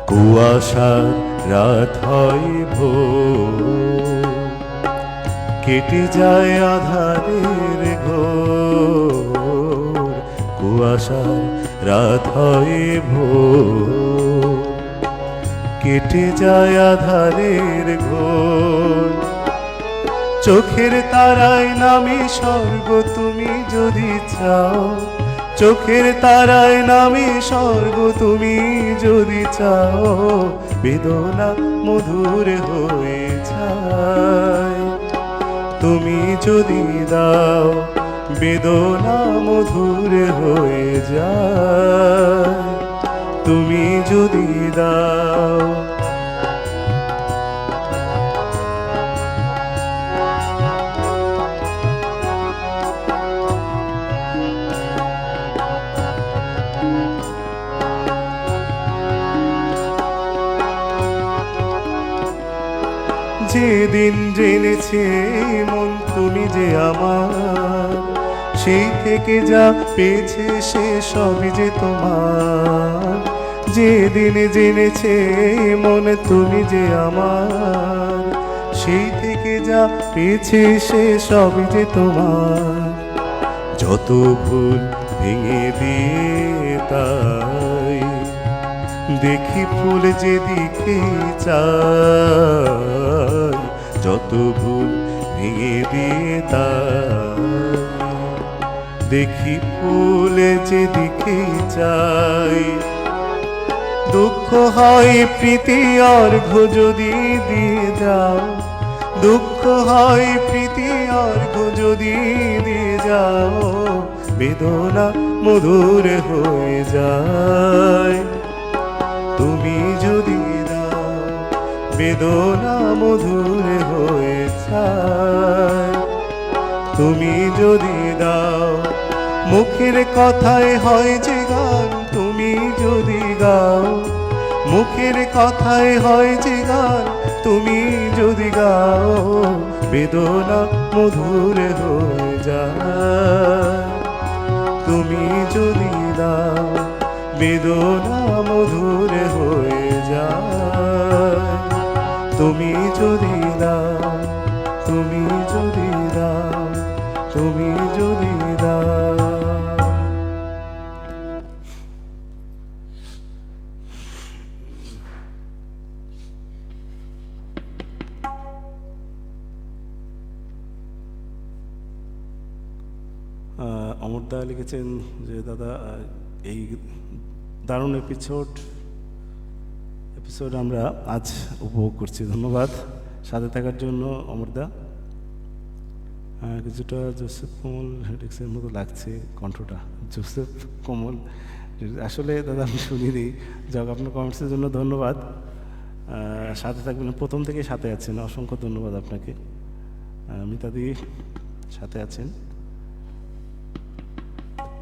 কুয়াশার রাত হয় ভোর কেটে যায় আধারের ঘোর কুয়াশার রাত হয় ভোর কেটে যায় আধারের ঘোর চোখের তারায় নামে স্বর্গ তুমি যদি চাও চোখের তারায় নামে স্বর্গ তুমি যদি চাও বেদনা মধুর হয়ে যায় তুমি যদি দাও বেদনা মধুর হয়ে যায় তুমি যদি দাও যেদিন জেনেছে মন তুমি যে আমার, সেই থেকে যা পেয়েছে সে সবই যে তোমার। যেদিন জেনেছে মন তুমি যে আমার, সেই থেকে যা পেয়েছে সে সবই যে তোমার। যত ভুল ভেঙে দিয়ে তাই দেখি ফুল যেদিকে চাই, যত ভুল ভেঙে দিয়ে তাই দেখি ফুল যেদিকে চাই। দুঃখ হয় প্রীতি অর্ঘ্য যদি দিয়ে যাও, দুঃখ হয় প্রীতি অর্ঘ্য যদি দিয়ে যাও, বেদনা মধুর হয়ে যায়। তুমি যদি দাও বেদনা মধুর হয়ে যায়। তুমি যদি দাও মুখের কথায় হয় যে গান, তুমি যদি গাও মুখের কথায় হয় যে গান, তুমি যদি গাও বেদনা মধুর হয়ে যায়। তুমি যদি দাও বেদনা মধুর হয়ে যায়। তুমি যদি দাও, তুমি যদি দাও, তুমি যদি দাও। অমরদা লিখেছেন যে দাদা এই দারুণ এপিসোড আমরা আজ উপভোগ করছি, ধন্যবাদ সাথে থাকার জন্য অমরদা। কিছুটা জোসেফ কমল হেডেক্সের মতো লাগছে কণ্ঠটা, জোসেফ কমল আসলে দাদা আমি শুনিনি। যাক, আপনার কমেন্টসের জন্য ধন্যবাদ। সাথে থাকবেন, প্রথম থেকে সাথে আছেন, অসংখ্য ধন্যবাদ আপনাকে। মিতাদি সাথে আছেন।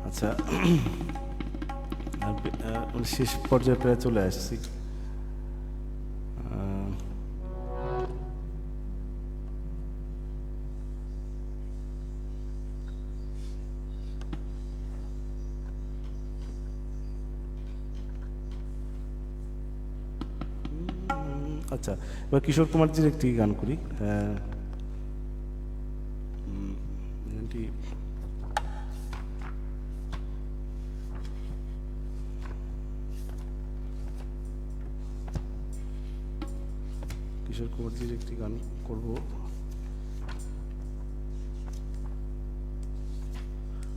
আচ্ছা, শেষ পর্যায়ে প্রায় চলে আসছি। আচ্ছা, এবার কিশোর কুমারজির একটি গান করি। গানটি কিশোর কুমারজির একটি গান করব,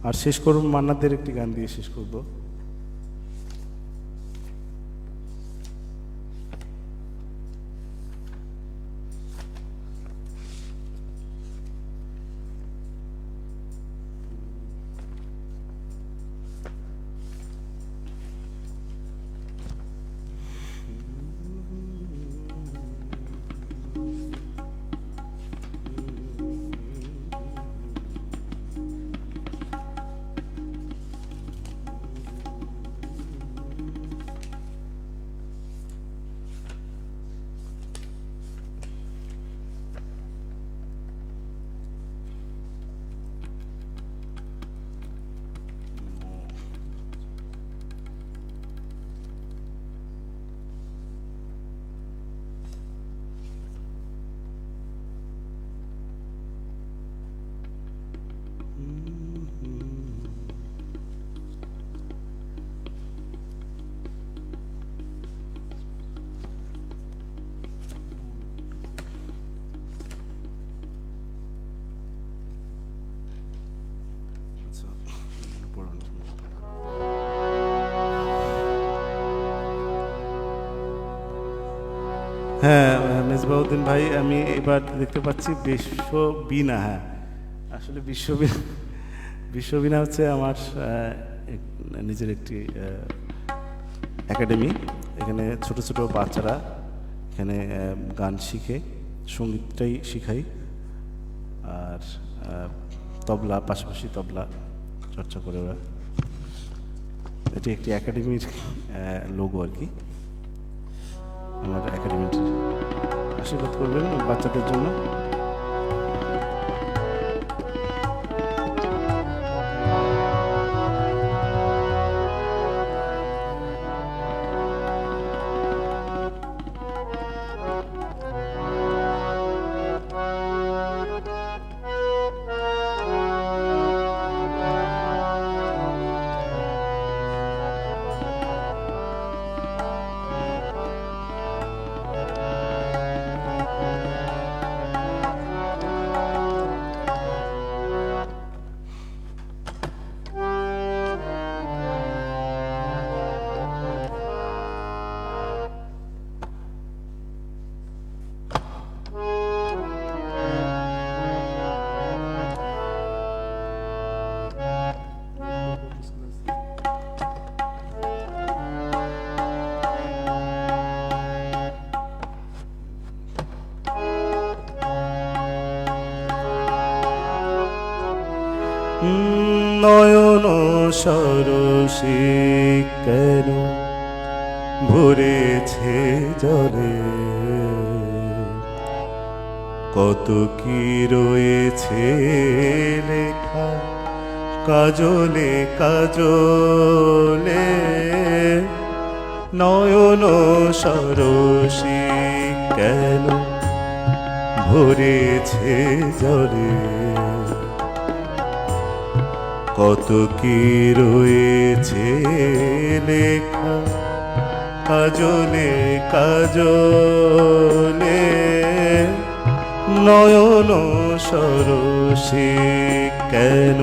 আর শেষ করব মান্নাদের একটি গান দিয়ে শেষ করব। হ্যাঁ, মেজবাউদ্দিন ভাই, আমি এবার দেখতে পাচ্ছি বিশ্ববীণা। হ্যাঁ, আসলে বিশ্ববীণা হচ্ছে আমার নিজের একটি একাডেমি। এখানে ছোট ছোট বাচ্চারা এখানে গান শিখে, সঙ্গীতটাই শিখাই, আর তবলা, পাশাপাশি তবলা চর্চা করে ওরা। এটি একটি একাডেমির লোগো আর কি, আমার একাডেমির। আশীর্বাদ করবেন বাচ্চাদের জন্য। নয়ন সরসী কেন ভরেছে জলে, কত কি রয়েছে লেখা কাজলে কাজলে। নয়ন সরসী কেন ভরেছে জলে, কত কি রয়েছে লেখা কাজলে কাজলে। নয়ন সরসী কেন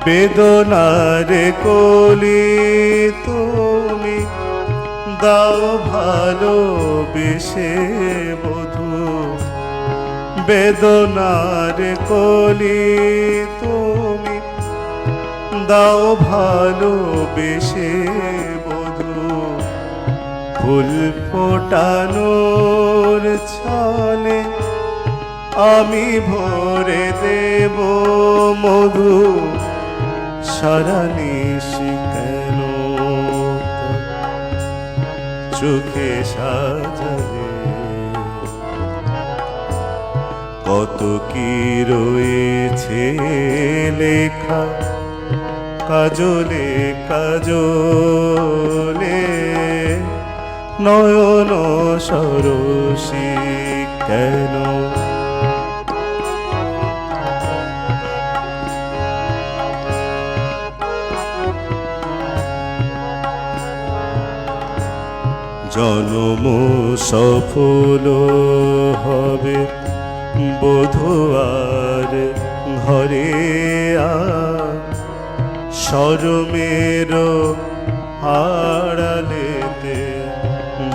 বেদনার কলি তুমি দাও ভালোবেসে বধূ, বেদনার কলি তুমি দাও ভালোবেসে বধূ। ফুল ফোটানোর ছলে আমি ভরে দেব মধু, সারা নিশি কেন চোখে সাজালে, কত কি রয়েছে লেখা কাজলে কাজলে। নয়ন সরসী কেন জনম সফল হবে বধূয়ার ঘরে শরমের আড়ালেতে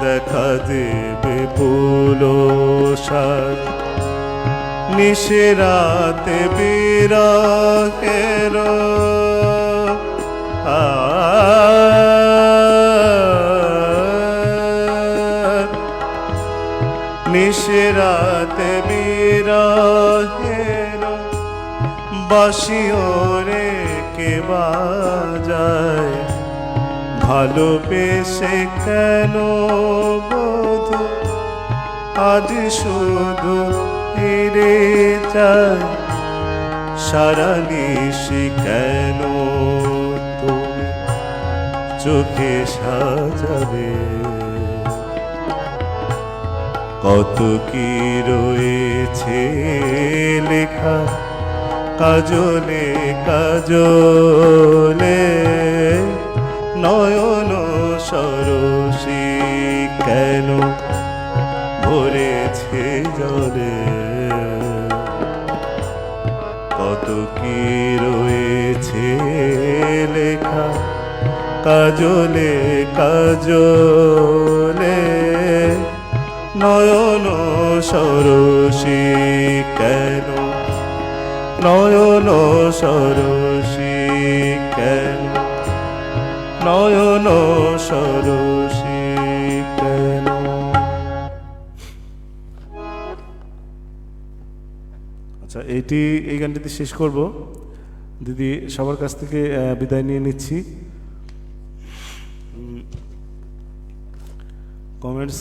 দেখা দেবে পুলসার। নিশিরাতে বিরহের নিশিরাতে বিরহের বাঁশিও রে কে বাজায়। ভালোবেসে কেন বধূ আজ শুধু ফিরে যায়, সারা নিশি কেন তুমি চোখে সাজাবে, কত কি রয়েছে লেখা কাজলে কাজলে। নয়ন সরসী কেন ভরেছে জলে, কত কি রয়েছে লেখা কাজলে কাজলে। নয়ন সরসী কেন নয়ন সরসী কেন নয়ন সরসী কেন। আচ্ছা, আচ্ছা, এই গানটিতে শেষ করব। দিদি সবার কাছ থেকে বিদায় নিয়ে নিচ্ছি। কমেন্টস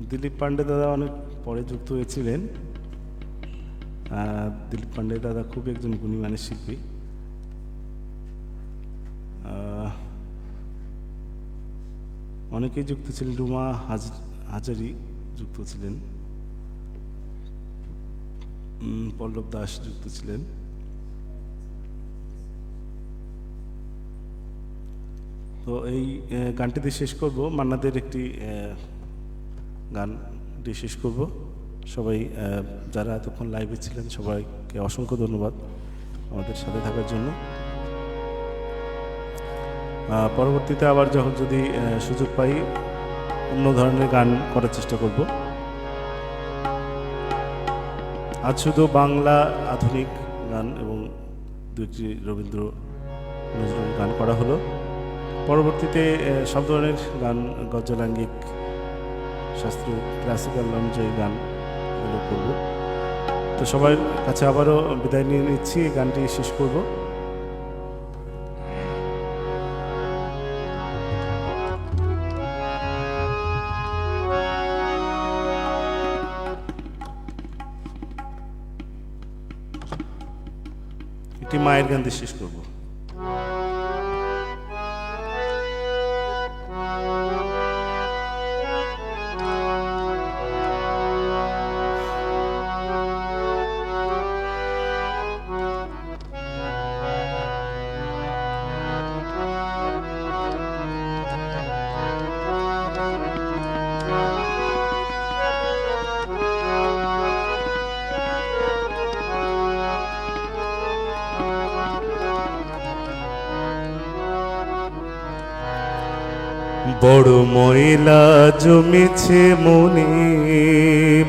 দিলীপ পান্ডে দাদা অনেক পরে যুক্ত হয়েছিলেন। দিলীপ পান্ডে দাদা খুব একজন গুণী মানের শিল্পী। অনেকেই যুক্ত ছিলেন, রুমা হাজারি যুক্ত ছিলেন, পল্লব দাস যুক্ত ছিলেন। তো এই গানটিতে শেষ করব, মান্নাদের একটি গান দিয়ে শেষ করব। সবাই যারা এতক্ষণ লাইভে ছিলেন সবাইকে অসংখ্য ধন্যবাদ আমাদের সাথে থাকার জন্য। পরবর্তীতে আবার যখন যদি সুযোগ পাই অন্য ধরনের গান করার চেষ্টা করব। আজ শুধু বাংলা আধুনিক গান এবং দু একটি রবীন্দ্র নজরুল গান করা হলো। পরবর্তীতে সব ধরনের গান, গজলাঙ্গিক, শাস্ত্রীয়, ক্লাসিক্যাল অনুযায়ী গান এগুলো করব। তো সবার কাছে আবারও বিদায় নিয়ে নিচ্ছি, এই গানটি শেষ করব। একটি মায়ের গান দিয়ে শেষ করব। বড় ময়লা জমেছে মনে,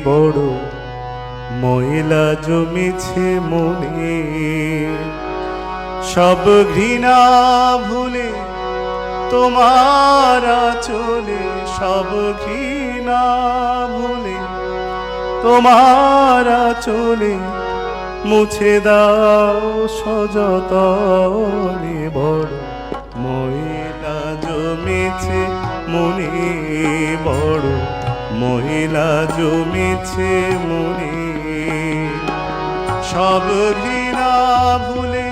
বড় ময়লা জমেছে মনে, সব ঘৃণা ভুলে তোমার চলে, সব ঘৃণা ভুলে তোমার চলে, মুছে দাও সযতনে। বড় ময়লা জমেছে মনে, বড় ময়লা জমেছে মনে, সব ঘৃণা ভুলে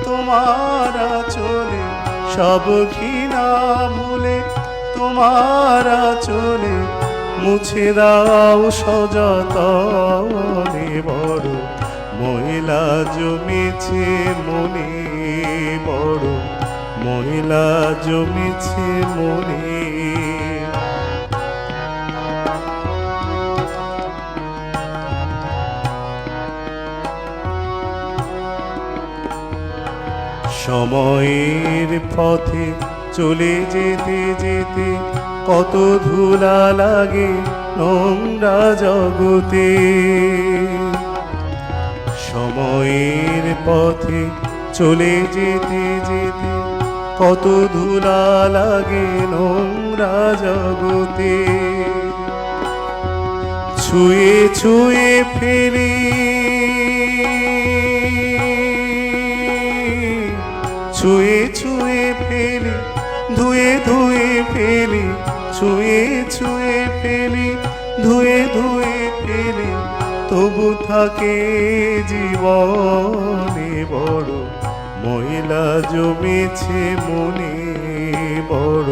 তোমার চলে, সব ঘৃণা ভুলে তোমার চলে, মুছে দাও সযতনে। বড় ময়লা জমেছে মনে, বড় ময়লা জমেছে মনে। সময়ের পথে চলে যেতে যেতে কত ধুলা লাগে নোংরা জগতে, সময়ের পথে চলে যেতে যেতে কত ধুলা লাগে নোংরা জগতে, ছুঁয়ে ছুঁয়ে ফেলি, ছুঁয়ে ছুঁয়ে ফেলি, ধুয়ে ধুয়ে ফেলি, ছুঁয়ে ছুঁয়ে ফেলি, ধুয়ে ধুয়ে ফেলি, তবু থাকে জীবনে। বড় ময়লা জমেছে মনে, বড়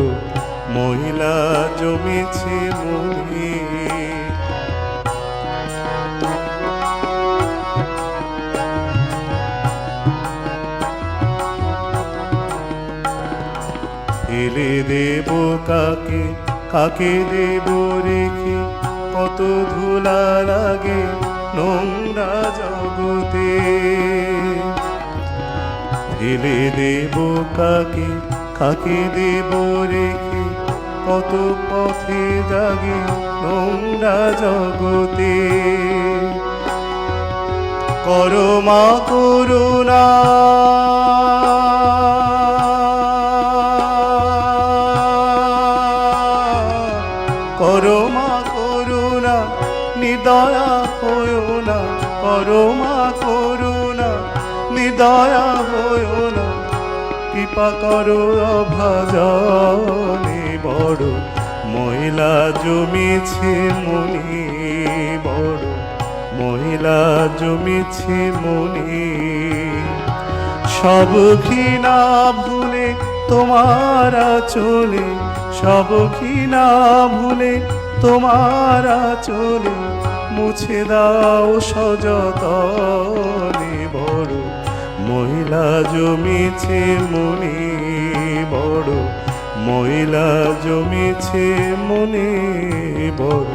ময়লা জমেছে মনে। ফেলে দেব কাকে, কাকে দেব রেখে, কত ধুলা লাগে নোংরা জগতে, ফেলে দেব কাকে, কাকে দেব রেখে, কত পথে জাগে নোংরা জগতে। করো মা করুণা, করমা করুণা নিদয়া হয়ো না, করমা করুণা নিদয়া হয়ো না, কৃপা করো অভাজনে বড় মহিলা জমিছে মনি, বড় মহিলা জমিছে মনি। সব ঘৃণা ভুলে তোমার চলে, সব ঘৃণা ভুলে তোমার চলে, মুছে দাও সযতনে বড় মহিলা জমিছে মনি, বড় মহিলা জমিছে মনে, বড়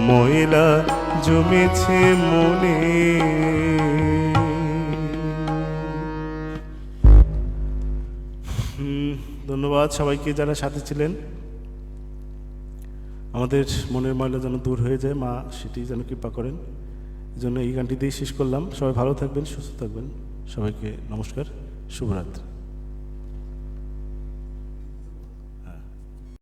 মহিলা জমিছে মনে। ধন্যবাদ সবাইকে যারা সাথে ছিলেন। আমাদের মনের ময়লা যেন দূর হয়ে যায়, মা সেটি যেন কৃপা করেন। এই জন্য এই গানটি দিয়ে শেষ করলাম। সবাই ভালো থাকবেন, সুস্থ থাকবেন। সবাইকে নমস্কার, শুভরাত্রি।